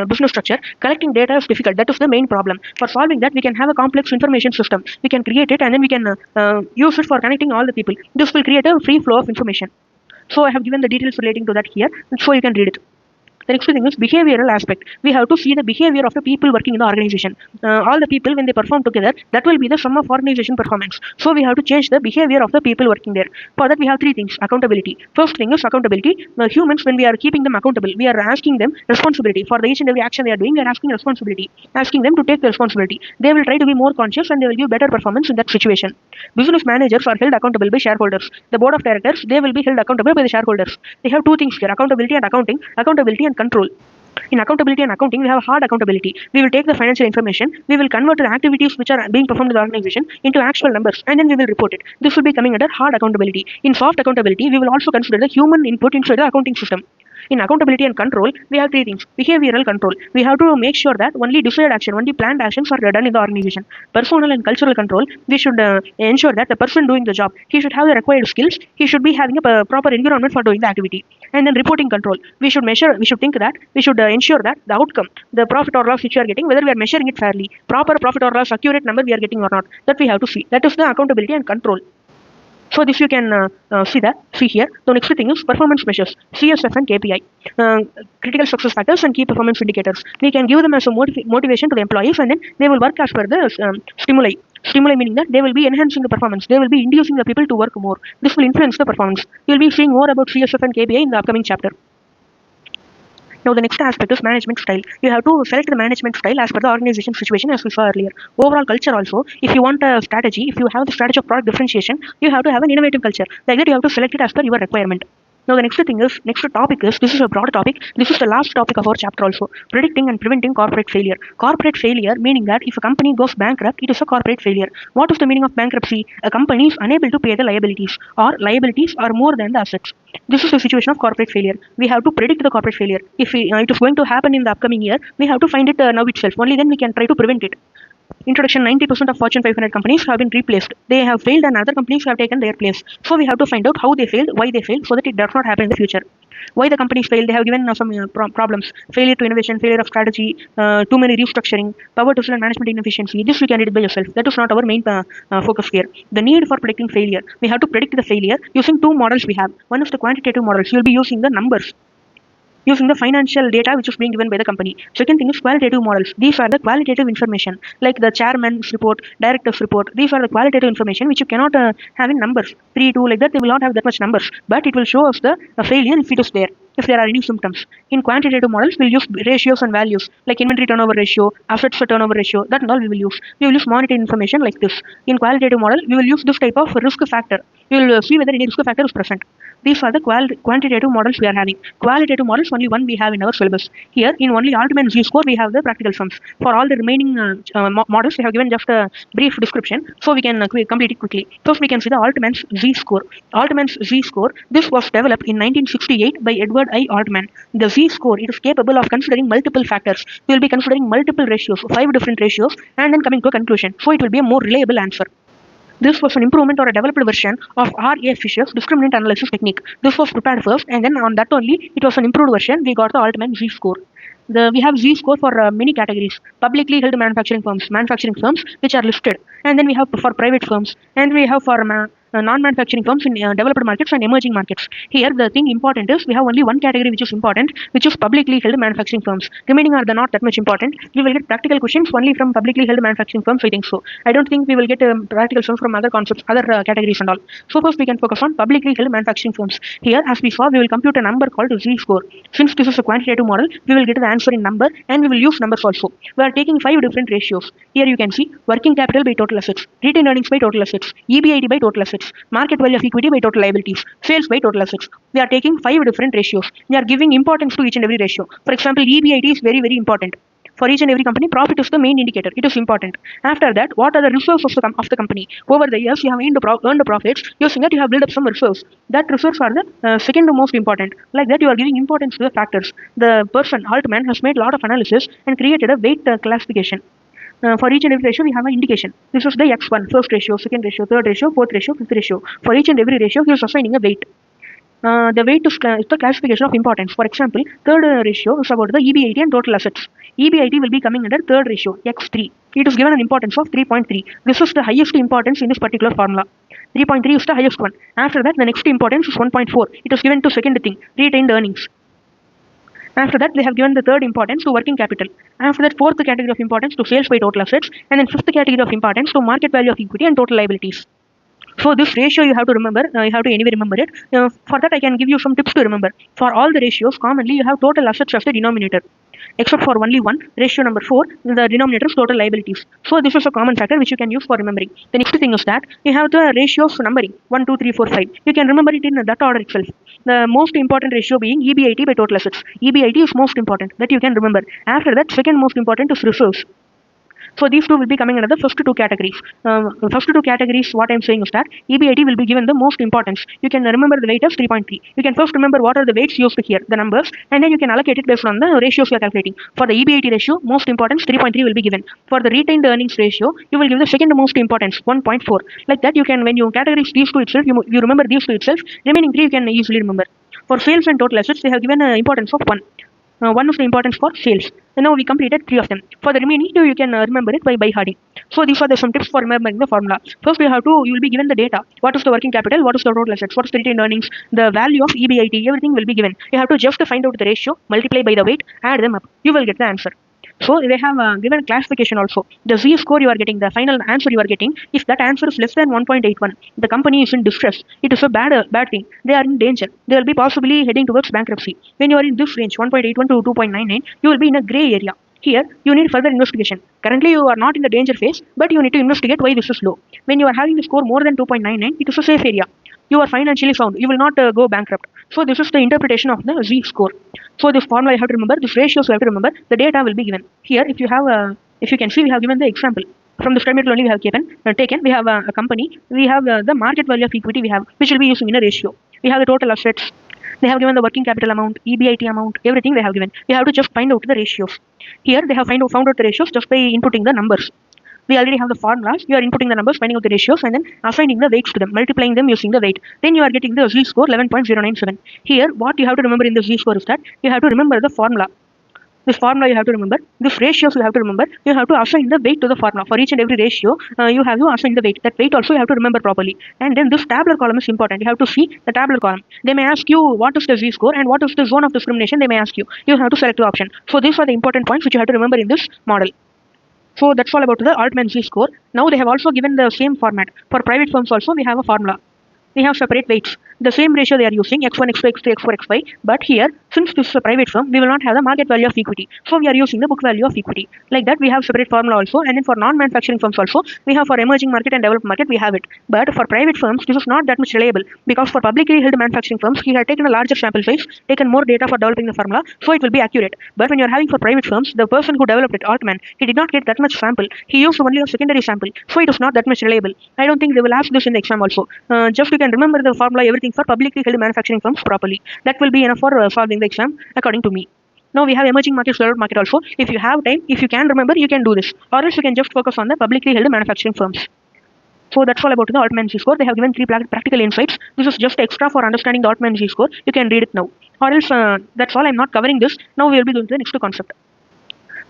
business structure, collecting data is difficult. That is the main problem. For solving that, we can have a complex information system. We can create it and then we can use it for connecting all the people. This will create a free flow of information. So I have given the details relating to that here, so you can read it. The next thing is behavioral aspect. We have to see the behavior of the people working in the organization. All the people, when they perform together, that will be the sum of organization performance. So we have to change the behavior of the people working there. For that, we have three things. Accountability. First thing is accountability. The humans, when we are keeping them accountable, we are asking them responsibility. For each and every action they are doing, we are asking responsibility. Asking them to take the responsibility. They will try to be more conscious and they will give better performance in that situation. Business managers are held accountable by shareholders. The board of directors, they will be held accountable by the shareholders. They have two things here: accountability and accounting. Accountability and control. In accountability and accounting, we have hard accountability. We will take the financial information, we will convert the activities which are being performed in the organization into actual numbers, and then we will report it. This will be coming under hard accountability. In soft accountability, we will also consider the human input into the accounting system. In accountability and control, we have three things. Behavioral control. We have to make sure that only desired action, only planned actions are done in the organization. Personal and cultural control, we should ensure that the person doing the job, he should have the required skills, he should be having a proper environment for doing the activity. And then reporting control, we should think that, we should ensure that the outcome, the profit or loss which we are getting, whether we are measuring it fairly, proper profit or loss, accurate number we are getting or not, that we have to see. That is the accountability and control. So this you can see here. The next thing is performance measures, CSF and KPI, critical success factors and key performance indicators. We can give them as a motivation to the employees, and then they will work as per the stimuli. Stimuli meaning that they will be enhancing the performance. They will be inducing the people to work more. This will influence the performance. You will be seeing more about CSF and KPI in the upcoming chapter. Now the next aspect is management style. You have to select the management style as per the organization situation, as we saw earlier. Overall culture also, if you want a strategy, if you have the strategy of product differentiation, you have to have an innovative culture. Like that, you have to select it as per your requirement. Now the next topic is, this is a broad topic. This is the last topic of our chapter also. Predicting and preventing corporate failure. Corporate failure meaning that if a company goes bankrupt, it is a corporate failure. What is the meaning of bankruptcy? A company is unable to pay the liabilities, or liabilities are more than the assets. This is the situation of corporate failure. We have to predict the corporate failure. If it is going to happen in the upcoming year, we have to find it now itself. Only then we can try to prevent it. Introduction: 90% of Fortune 500 companies have been replaced. They have failed and other companies have taken their place. So we have to find out how they failed, why they failed, so that it does not happen in the future. Why the companies failed? They have given some problems: failure to innovation, failure of strategy, too many restructuring, power to and management inefficiency. This you can read it by yourself. That is not our main focus here. The need for predicting failure. We have to predict the failure using two models we have. One is the quantitative models. You will be using the numbers, using the financial data which is being given by the company. Second thing is qualitative models. These are the qualitative information, like the chairman's report, director's report. These are the qualitative information which you cannot have in numbers. 3, 2, like that, they will not have that much numbers, but it will show us the failure if it is there, if there are any symptoms. In quantitative models, we'll use ratios and values, like inventory turnover ratio, assets to turnover ratio, that and all we will use. We will use monetary information like this. In qualitative model, we will use this type of risk factor. We will see whether any risk factor is present. These are the quantitative models we are having. Qualitative models, only one we have in our syllabus. Here, in only Altman Z-score, we have the practical sums. For all the remaining models, we have given just a brief description, so we can complete it quickly. First, we can see the Altman's Z-score. Altman's Z-score, this was developed in 1968 by Edward I. Altman. The Z-score, it is capable of considering multiple factors. We will be considering multiple ratios, 5 different ratios, and then coming to a conclusion. So it will be a more reliable answer. This was an improvement or a developed version of R.A. Fisher's discriminant analysis technique. This was prepared first, and then on that only, it was an improved version. We got the Altman Z-score. We have Z-score for many categories: publicly held manufacturing firms which are listed, and then we have for private firms, and we have for non-manufacturing firms in developed markets and emerging markets. Here, the thing important is we have only one category which is important, which is publicly held manufacturing firms. Remaining are the not that much important. We will get practical questions only from publicly held manufacturing firms, I think so. I don't think we will get practical questions from other concepts, other categories and all. So first we can focus on publicly held manufacturing firms. Here, as we saw, we will compute a number called Z-score. Since this is a quantitative model, we will get the answer in number and we will use numbers also. We are taking 5 different ratios. Here you can see working capital by total assets, retained earnings by total assets, EBIT by total assets, market value of equity by total liabilities, sales by total assets. We are taking 5 different ratios. We are giving importance to each and every ratio. For example, EBIT is very, very important. For each and every company, profit is the main indicator. It is important. After that, what are the reserves of the company? Over the years, you have earned the profits. Using that, you have built up some reserves. That reserves are the second most important. Like that, you are giving importance to the factors. The person, Altman, has made a lot of analysis and created a weight classification. For each and every ratio, we have an indication. This is the X1, first ratio, second ratio, third ratio, fourth ratio, fifth ratio. For each and every ratio, he is assigning a weight. The weight is the classification of importance. For example, third ratio is about the EBIT and total assets. EBIT will be coming under third ratio, X3. It is given an importance of 3.3. This is the highest importance in this particular formula. 3.3 is the highest one. After that, the next importance is 1.4. It is given to second thing, retained earnings. After that, they have given the third importance to working capital. After that, fourth category of importance to sales by total assets. And then fifth category of importance to market value of equity and total liabilities. So this ratio you have to remember, you have to anyway remember it. For that, I can give you some tips to remember. For all the ratios, commonly you have total assets as the denominator. Except for only one, ratio number 4, the denominator is total liabilities. So this is a common factor which you can use for remembering. The next thing is that you have the ratios numbering 1, 2, 3, 4, 5. You can remember it in that order itself. The most important ratio being EBIT by total assets. EBIT is most important, that you can remember. After that, second most important is reserves. So these two will be coming under the first two categories. First two categories, what I am saying is that EBIT will be given the most importance. You can remember the weight as 3.3. You can first remember what are the weights used here, the numbers, and then you can allocate it based on the ratios you are calculating. For the EBIT ratio, most importance 3.3 will be given. For the retained earnings ratio, you will give the second most importance 1.4. Like that, you can, when you categorize these two itself, you remember these two itself. Remaining 3 you can easily remember. For sales and total assets, they have given an importance of 1. 1 is the importance for sales. And now we completed 3 of them. For the remaining 2, you can remember it by hearting. So these are some tips for remembering the formula. First, you will be given the data. What is the working capital? What is the total assets? What is the retained earnings? The value of EBIT? Everything will be given. You have to just find out the ratio, multiply by the weight, add them up. You will get the answer. So they have given classification also. The Z-score you are getting, the final answer you are getting, if that answer is less than 1.81, the company is in distress. It is a bad thing. They are in danger. They will be possibly heading towards bankruptcy. When you are in this range, 1.81 to 2.99, you will be in a gray area. Here, you need further investigation. Currently, you are not in the danger phase, but you need to investigate why this is low. When you are having the score more than 2.99, it is a safe area. You are financially sound. You will not go bankrupt. So this is the interpretation of the Z-score. So this formula you have to remember, this ratios you have to remember, the data will be given. Here, if you can see, we have given the example. From the slide only we have taken, we have a company, we have the market value of equity we have, which will be using in a ratio. We have the total assets. They have given the working capital amount, EBIT amount, everything they have given. We have to just find out the ratios. Here, they have found out the ratios just by inputting the numbers. We already have the formulas. You are inputting the numbers, finding out the ratios, and then assigning the weights to them, multiplying them using the weight. Then you are getting the Z-score 11.097. Here, what you have to remember in the Z-score is that you have to remember the formula. This formula you have to remember. This ratios you have to remember. You have to assign the weight to the formula. For each and every ratio, you have to assign the weight. That weight also you have to remember properly. And then this tabular column is important. You have to see the tabular column. They may ask you what is the Z-score and what is the zone of discrimination. They may ask you. You have to select the option. So these are the important points which you have to remember in this model. So that's all about the Altman Z-score. Now they have also given the same format. For private firms also, we have a formula. We have separate weights. The same ratio they are using, x1, x2, x3, x4, x5. But here, since this is a private firm, we will not have the market value of equity. So we are using the book value of equity. Like that, we have separate formula also. And then for non-manufacturing firms also, we have for emerging market and developed market, we have it. But for private firms, this is not that much reliable. Because for publicly held manufacturing firms, he had taken a larger sample size, taken more data for developing the formula. So it will be accurate. But when you are having for private firms, the person who developed it, Altman, he did not get that much sample. He used only a secondary sample. So it is not that much reliable. I don't think they will ask this in the exam also. Just you can remember the formula, everything for publicly held manufacturing firms properly. That will be enough for solving the exam, according to me. Now we have emerging markets, developed market also. If you have time, if you can remember, you can do this. Or else you can just focus on the publicly held manufacturing firms. So that's all about the Altman Z-score. They have given 3 practical insights. This is just extra for understanding the Altman Z-score. You can read it now. Or else, that's all. I'm not covering this. Now we will be going to the next concept.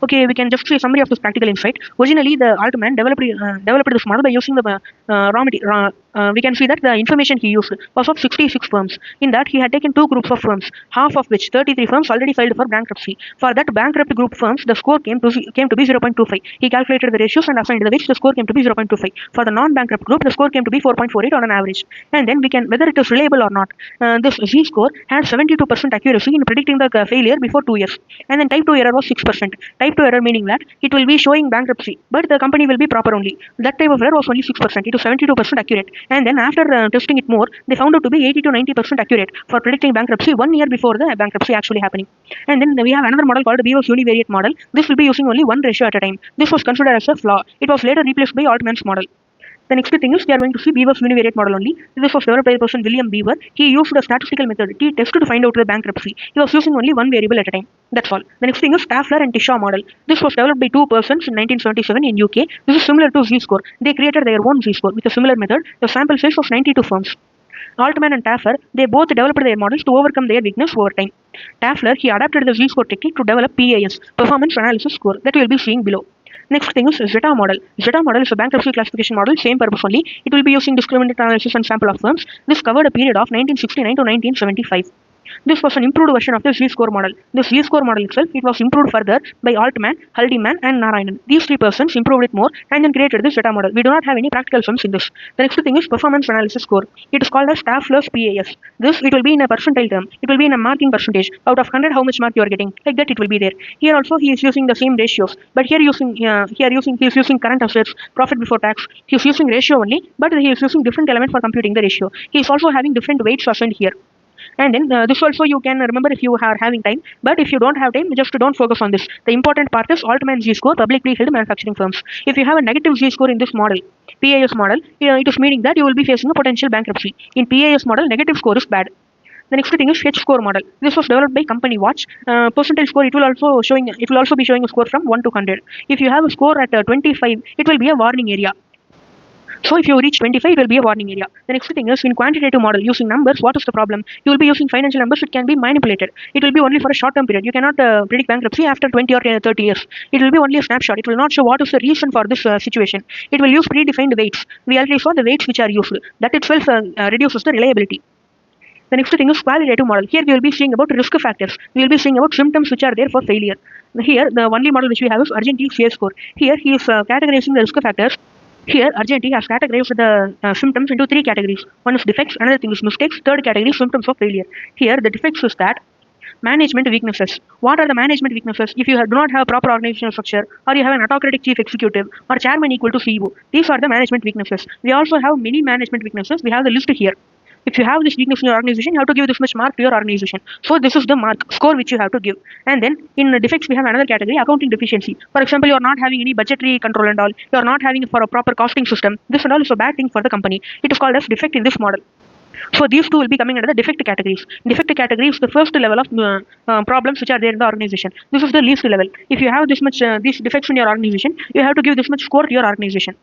Okay, we can just see a summary of this practical insight. Originally, the Altman developed this model by using the we can see that the information he used was of 66 firms. In that, he had taken two groups of firms, half of which 33 firms already filed for bankruptcy. For that bankrupt group firms, the score came to be 0.25. He calculated the ratios and assigned the weights. The score came to be 0.25. For the non-bankrupt group, the score came to be 4.48 on an average. And then we can whether it is reliable or not. This Z-score had 72% accuracy in predicting the failure before 2 years. And then type 2 error was 6%. Type 2 error meaning that it will be showing bankruptcy, but the company will be proper only. That type of error was only 6%. It was 72% accurate. And then after testing it more, they found it to be 80 to 90% accurate for predicting bankruptcy 1 year before the bankruptcy actually happening. And then we have another model called Beaver's univariate model. This will be using only one ratio at a time. This was considered as a flaw. It was later replaced by Altman's model. The next thing is we are going to see Beaver's univariate model only. This was developed by the person William Beaver. He used a statistical method. He tested to find out the bankruptcy. He was using only one variable at a time. That's all. The next thing is Staffler and Tisha model. This was developed by two persons in 1977 in UK. This is similar to Z-score. They created their own Z-score with a similar method. The sample size was 92 firms. Altman and Taffer, they both developed their models to overcome their weakness over time. Tafler, he adapted the Z-score technique to develop PAS, Performance Analysis Score, that we will be seeing below. Next thing is Zeta model. Zeta model is a bankruptcy classification model, same purpose only. It will be using discriminant analysis and sample of firms. This covered a period of 1969 to 1975. This was an improved version of the Z-score model. The Z-score model itself, it was improved further by Altman, Haldeman and Narayanan. These three persons improved it more and then created this Zeta model. We do not have any practical sums in this. The next thing is performance analysis score. It is called as Staffler's PAS. This, it will be in a percentile term. It will be in a marking percentage. Out of 100, how much mark you are getting. Like that, it will be there. Here also, he is using the same ratios. But he is using current assets, profit before tax. He is using ratio only, but he is using different element for computing the ratio. He is also having different weights assigned here. And then this also you can remember if you are having time, but if you don't have time, just don't focus on this. The important part is Altman Z-score, publicly held manufacturing firms. If you have a negative Z-score in this model, PAS model, it is meaning that you will be facing a potential bankruptcy. In PAS model, negative score is bad. The next thing is H-score model. This was developed by Company Watch. Percentile score, it will also be showing a score from 1 to 100. If you have a score at 25, it will be a warning area. So if you reach 25, it will be a warning area. The next thing is in quantitative model, using numbers, what is the problem? You will be using financial numbers, it can be manipulated. It will be only for a short term period. You cannot predict bankruptcy after 20 or 30 years. It will be only a snapshot. It will not show what is the reason for this situation. It will use predefined weights. We already saw the weights which are used. That itself reduces the reliability. The next thing is qualitative model. Here we will be seeing about risk factors. We will be seeing about symptoms which are there for failure. Here the only model which we have is Argenti's fear score. Here he is categorizing the risk factors. Here, Argenti has categorized the symptoms into three categories. One is defects, another thing is mistakes, third category is symptoms of failure. Here, the defects is that management weaknesses. What are the management weaknesses? If you do not have proper organizational structure, or you have an autocratic chief executive, or chairman equal to CEO, these are the management weaknesses. We also have many management weaknesses. We have the list here. If you have this weakness in your organization, you have to give this much mark to your organization. So this is the mark score which you have to give. And then in defects, we have another category, accounting deficiency. For example, you are not having any budgetary control and all. You are not having for a proper costing system. This and all is a bad thing for the company. It is called as defect in this model. So these two will be coming under the defect categories. Defect category is the first level of problems which are there in the organization. This is the least level. If you have this much these defects in your organization, you have to give this much score to your organization.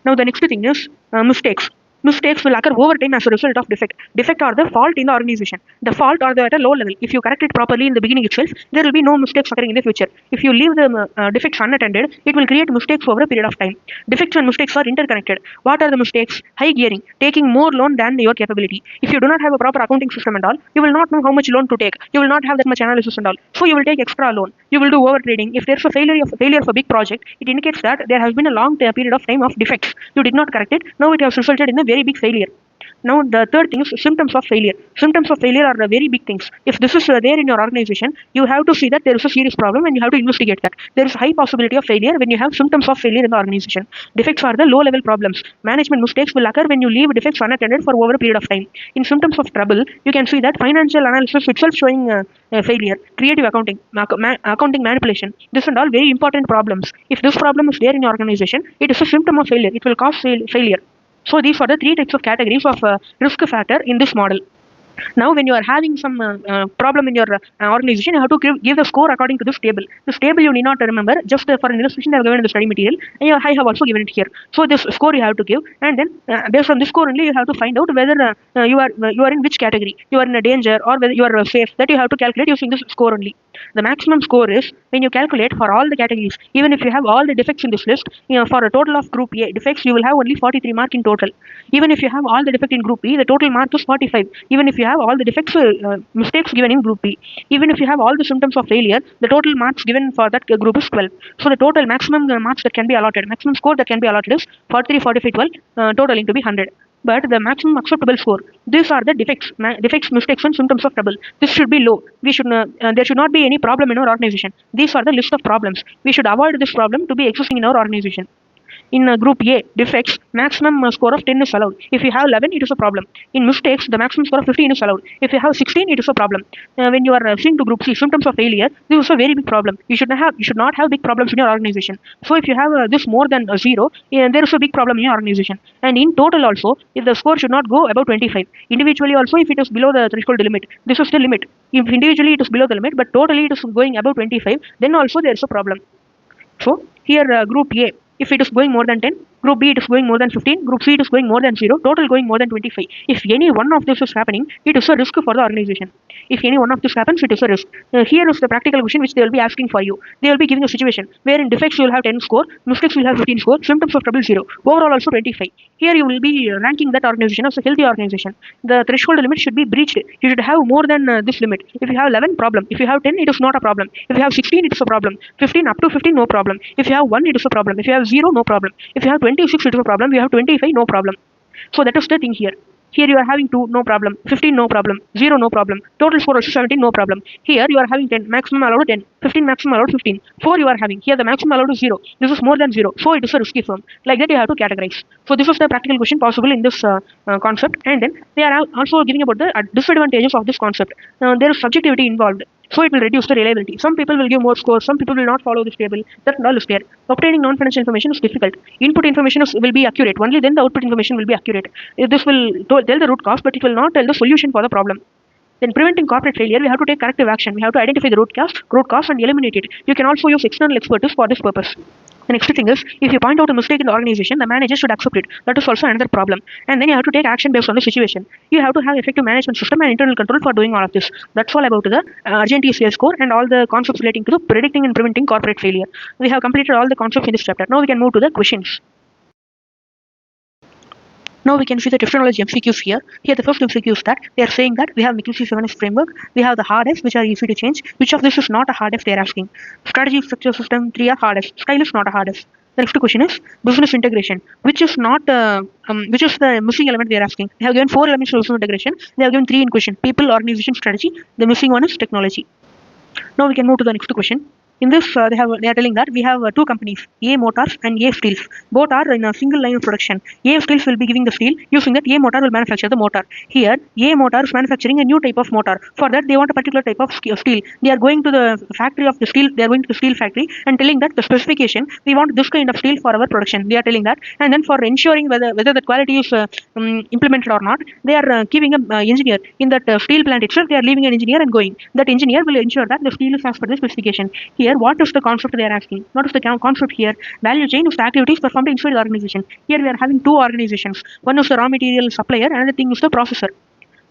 Now the next thing is mistakes. Mistakes will occur over time as a result of defect. Defect are the fault in the organization. The fault are at a low level. If you correct it properly in the beginning itself, there will be no mistakes occurring in the future. If you leave the defects unattended, it will create mistakes over a period of time. Defects and mistakes are interconnected. What are the mistakes? High gearing, taking more loan than your capability. If you do not have a proper accounting system and all, you will not know how much loan to take. You will not have that much analysis and all. So you will take extra loan. You will do over trading. If there is a failure of a big project, it indicates that there has been a long period of time of defects. You did not correct it. Now it has resulted in a very big failure. Now the third thing is symptoms of failure. Symptoms of failure are the very big things. If this is there in your organization, you have to see that there is a serious problem and you have to investigate that. There is a high possibility of failure when you have symptoms of failure in the organization. Defects are the low level problems. Management mistakes will occur when you leave defects unattended for over a period of time. In symptoms of trouble, you can see that financial analysis itself showing failure, creative accounting, accounting manipulation. This and all very important problems. If this problem is there in your organization, it is a symptom of failure. It will cause failure. So these are the three types of categories of risk factor in this model. Now, when you are having some problem in your organization, you have to give the score according to this table. This table you need not remember. Just for an illustration, they have given in the study material, and I have also given it here. So this score you have to give, and then based on this score only, you have to find out whether you are in which category. You are in a danger or whether you are safe. That you have to calculate using this score only. The maximum score is when you calculate for all the categories. Even if you have all the defects in this list, for a total of group A defects, you will have only 43 mark in total. Even if you have all the defect in group B, the total mark is 45. Even if you have all the defects, mistakes given in group B, even if you have all the symptoms of failure, the total marks given for that group is 12. So the total maximum marks that can be allotted, maximum score that can be allotted is 43, 45, 12, totaling to be 100. But the maximum acceptable score, these are the defects, mistakes, and symptoms of trouble. This should be low. There should not be any problem in our organization. These are the list of problems. We should avoid this problem to be existing in our organization. In group A, defects, maximum score of 10 is allowed. If you have 11, it is a problem. In mistakes, the maximum score of 15 is allowed. If you have 16, it is a problem. When you are seeing to group C, symptoms of failure, this is a very big problem. You should not have big problems in your organization. So if you have this more than 0, there is a big problem in your organization. And in total also, if the score should not go above 25. Individually also, if it is below the threshold limit, this is the limit. If individually it is below the limit, but totally it is going above 25, then also there is a problem. So here group A, if it is going more than 10, group B it is going more than 15, group C it is going more than 0, total going more than 25. If any one of this is happening, it is a risk for the organization. If any one of this happens, it is a risk. Here is the practical question which they will be asking for you. They will be giving a situation where in defects you will have 10 score, mistakes you will have 15 score, symptoms of trouble 0, overall also 25. Here you will be ranking that organization as a healthy organization. The threshold limit should be breached. You should have more than this limit. If you have 11, problem. If you have 10, it is not a problem. If you have 16, it is a problem. 15, up to 15, no problem. If you have 1, it is a problem. If you have 0, no problem. If you have 26, it is a problem. If you have 25, no problem. So that is the thing here. Here you are having 2, no problem. 15, no problem. 0, no problem. Total score is 17, no problem. Here you are having 10, maximum allowed 10. 15, maximum allowed 15. 4 you are having. Here the maximum allowed is 0. This is more than 0. So it is a risky firm. Like that you have to categorize. So this is the practical question possible in this concept. And then they are also giving about the disadvantages of this concept. There is subjectivity involved. So it will reduce the reliability. Some people will give more scores, some people will not follow this table. That all is there. Obtaining non-financial information is difficult. Input information will be accurate. Only then the output information will be accurate. This will tell the root cause, but it will not tell the solution for the problem. Then preventing corporate failure, we have to take corrective action. We have to identify the root cause and eliminate it. You can also use external expertise for this purpose. The next thing is, if you point out a mistake in the organization, the manager should accept it. That is also another problem. And then you have to take action based on the situation. You have to have effective management system and internal control for doing all of this. That's all about the urgent ECS score and all the concepts relating to the predicting and preventing corporate failure. We have completed all the concepts in this chapter. Now we can move to the questions. Now we can see the technology MCQs here. Here the first MCQ is that they are saying that we have McKinsey 7S framework, we have the hard Fs which are easy to change. Which of this is not a hard F they are asking? Strategy, structure, system, 3 are hard Fs. Style is not a hard F. The next question is business integration, which is not which is the missing element they are asking. They have given 4 elements of business integration. They have given 3 in question: people, organization, strategy. The missing one is technology. Now we can move to the next question. In this, they are telling that we have 2 companies, A Motors and A Steels. Both are in a single line of production. A Steels will be giving the steel. Using that, A Motor will manufacture the motor. Here, A Motor is manufacturing a new type of motor. For that, they want a particular type of steel. They are going to the factory of the steel. They are going to the steel factory and telling that the specification, we want this kind of steel for our production. They are telling that, and then for ensuring whether the quality is implemented or not, they are keeping an engineer in that steel plant itself. They are leaving an engineer and going. That engineer will ensure that the steel is as per the specification. Here, what is the concept they are asking? What is the concept here? Value chain is the activities performed inside the organization. Here we are having 2 organizations. One is the raw material supplier, another thing is the processor.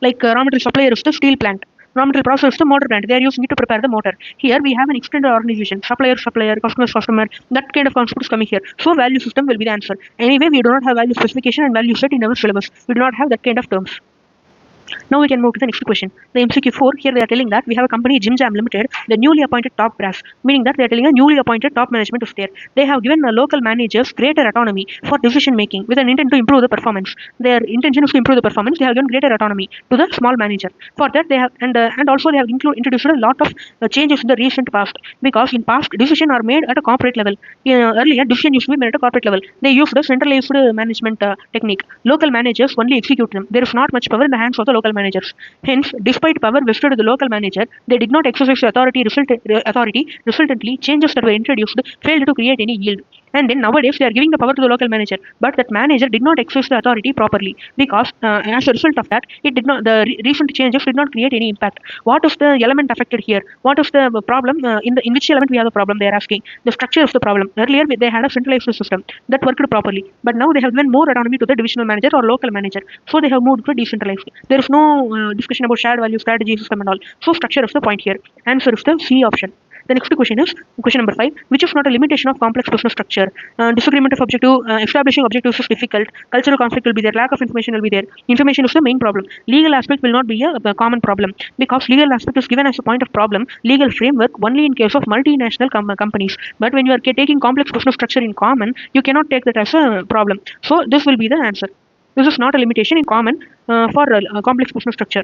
Like raw material supplier is the steel plant. Raw material processor is the motor plant. They are using it to prepare the motor. Here we have an extended organization. Supplier, customer. That kind of concept is coming here. So value system will be the answer. Anyway, we do not have value specification and value set in our syllabus. We do not have that kind of terms. Now we can move to the next question. The MCQ 4, here they are telling that we have a company, Jim Jam Limited, the newly appointed top brass, meaning that they are telling a newly appointed top management is there. They have given the local managers greater autonomy for decision making with an intent to improve the performance. Their intention is to improve the performance. They have given greater autonomy to the small manager. For that, they have and also they have introduced a lot of changes in the recent past, because in past decisions are made at a corporate level. Earlier, decision used to be made at a corporate level. They used a centralized management technique. Local managers only execute them. There is not much power in the hands of the local managers. Hence, despite power vested to the local manager, they did not exercise authority. Resultantly, changes that were introduced failed to create any yield. And then nowadays they are giving the power to the local manager, but that manager did not exercise the authority properly, because as a result of that, it did not, the recent changes did not create any impact. What is the element affected here? What is the problem? In which element we have the problem? They are asking the structure of the problem. Earlier they had a centralized system that worked properly, but now they have given more autonomy to the divisional manager or local manager, so they have moved to decentralized. There is no discussion about shared value strategy system and all. So structure is the point here. Answer is the C option. The next question is question number 5, which is not a limitation of complex business structure. Disagreement of objective, establishing objectives is difficult. Cultural conflict will be there. Lack of information will be there. Information is the main problem. Legal aspect will not be a common problem, because legal aspect is given as a point of problem. Legal framework only in case of multinational companies. But when you are taking complex business structure in common, you cannot take that as a problem. So this will be the answer. This is not a limitation in common for complex business structure.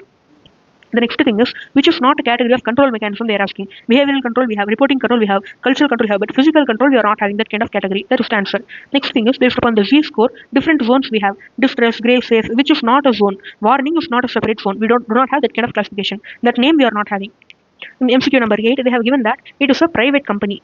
The next thing is, which is not a category of control mechanism they are asking. Behavioral control we have, reporting control we have, cultural control we have, but physical control we are not having that kind of category. That is the answer. Next thing is, based upon the Z score, different zones we have. Distress, grey, safe, which is not a zone. Warning is not a separate zone. We do not have that kind of classification. That name we are not having. In MCQ number 8, they have given that it is a private company.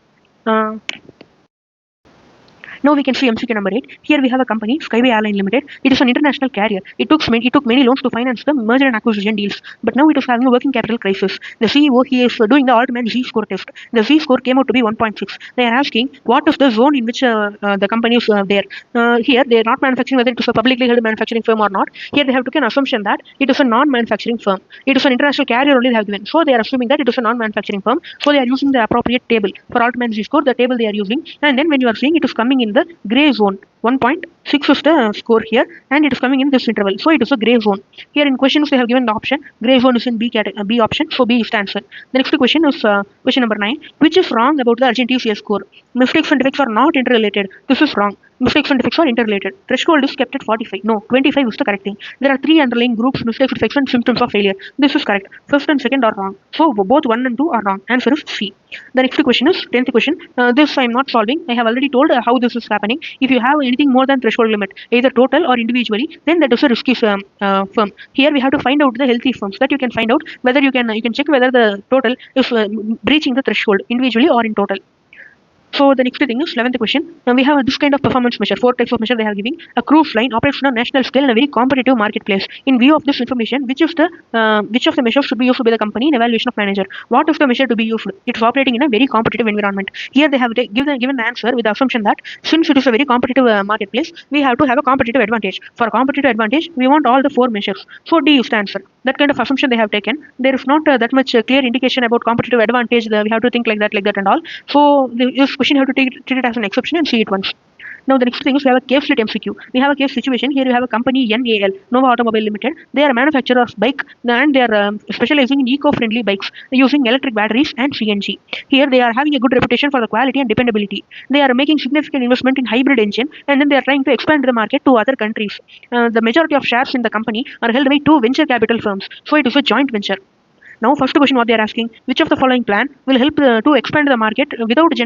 Now we can see MCQ number 8. Here we have a company, Skyway Airline Limited. It is an international carrier. It took many loans to finance the merger and acquisition deals, but now it is having a working capital crisis. The CEO, he is doing the ultimate Z-score test. The Z-score came out to be 1.6. They are asking what is the zone in which the company is there. Here they are not manufacturing, whether it is a publicly held manufacturing firm or not. Here they have taken an assumption that it is a non-manufacturing firm. It is an international carrier only they have given. So they are assuming that it is a non-manufacturing firm. So they are using the appropriate table for ultimate Z-score. The table they are using, and then when you are seeing it is coming in the gray zone. 1.6 is the score here, and it is coming in this interval, so it is a gray zone. Here in questions they have given the option gray zone is in B option, so B is the answer. The next question is question number 9, which is wrong about the Argentine CS score. Mistakes and defects are not interrelated. This is wrong. Mistakes and defects are interrelated. Threshold is kept at 45. No, 25 is the correct thing. There are 3 underlying groups: mistakes, defects, and symptoms of failure. This is correct. First and second are wrong. So both 1 and 2 are wrong. Answer is C. The next question is 10th question. This I am not solving. I have already told how this is happening. If you have anything more than threshold limit, either total or individually, then that is a risky firm. Here we have to find out the healthy firms, that you can find out whether you can check whether the total is breaching the threshold individually or in total. So the next thing is 11th question. We have this kind of performance measure. 4 types of measure they are giving. A cruise line operates on a national scale in a very competitive marketplace. In view of this information, which of the measures should be used by the company in evaluation of manager? What is the measure to be used? It is operating in a very competitive environment. Here they have given the answer with the assumption that since it is a very competitive marketplace, we have to have a competitive advantage. For a competitive advantage, we want all the 4 measures. So D is the answer. That kind of assumption they have taken. There is not that much clear indication about competitive advantage. We have to think like that and all. So this question you have to treat it as an exception and see it once. Now the next thing is we have a case split MCQ. We have a case situation. Here you have a company NAL, Nova Automobile Limited. They are a manufacturer of bike and they are specializing in eco-friendly bikes using electric batteries and CNG. Here they are having a good reputation for the quality and dependability. They are making significant investment in hybrid engine, and then they are trying to expand the market to other countries. The majority of shares in the company are held by 2 venture capital firms. So it is a joint venture. Now, first question what they are asking, which of the following plan will help to expand the market without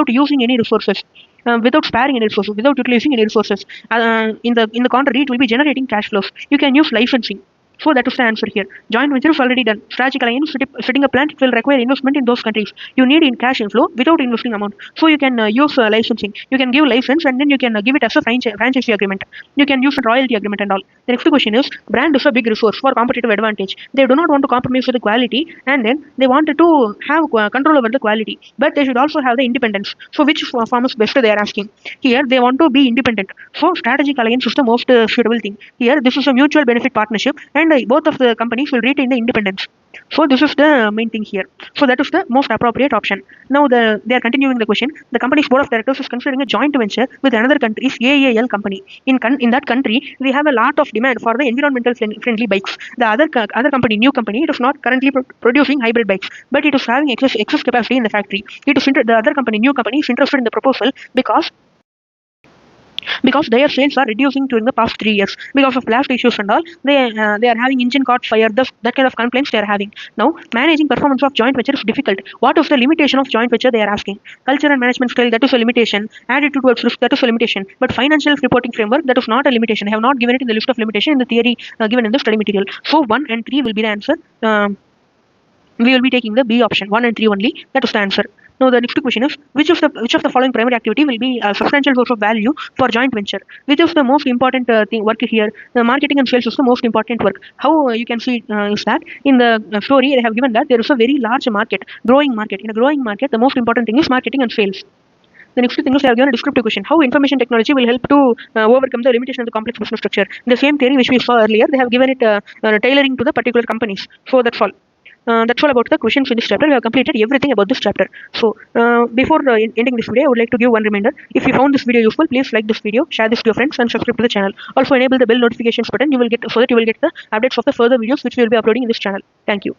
using any resources, without sparing any resources, without utilizing any resources. In the contrary, it will be generating cash flows. You can use licensing. So that is the answer here. Joint venture is already done. Strategic alliance, setting a plant, it will require investment in those countries. You need in cash inflow without investing amount. So you can use licensing. You can give license and then you can give it as a franchise agreement. You can use a royalty agreement and all. The next question is, brand is a big resource for competitive advantage. They do not want to compromise with the quality, and then they wanted to have control over the quality, but they should also have the independence. So which form is best they are asking. Here they want to be independent. So strategic alliance is the most suitable thing. Here this is a mutual benefit partnership, and both of the companies will retain the independence. So this is the main thing here. So that is the most appropriate option. Now they are continuing the question. The company's board of directors is considering a joint venture with another country's AAL company. In that country, they have a lot of demand for the environmental friendly bikes. The other company, new company, it is not currently producing hybrid bikes, but it is having excess capacity in the factory. The other company, new company, is interested in the proposal because their sales are reducing during the past 3 years because of blast issues and all. They are having engine caught fire, that kind of complaints they are having. Now managing performance of joint venture is difficult. What is the limitation of joint venture they are asking? Culture and management style, that is a limitation. Attitude towards risk, that is a limitation. But financial reporting framework, that is not a limitation. I have not given it in the list of limitation in the theory given in the study material. So 1 and 3 will be the answer. We will be taking the B option, 1 and 3 only. That is the answer. Now the next question is which of the following primary activity will be a substantial source of value for joint venture? Which is the most important thing work here? The marketing and sales is the most important work. How you can see is that in the story they have given that there is a very large market, growing market. In a growing market, the most important thing is marketing and sales. The next thing is they have given a descriptive question. How information technology will help to overcome the limitation of the complex business structure. In the same theory which we saw earlier, they have given it tailoring to the particular companies. So that's all. That's all about the questions in this chapter. We have completed everything about this chapter. So before ending this video, I would like to give one reminder. If you found this video useful, please like this video, share this to your friends, and subscribe to the channel. Also enable the bell notifications button. You will get so that you will get the updates of the further videos which we will be uploading in this channel. Thank you.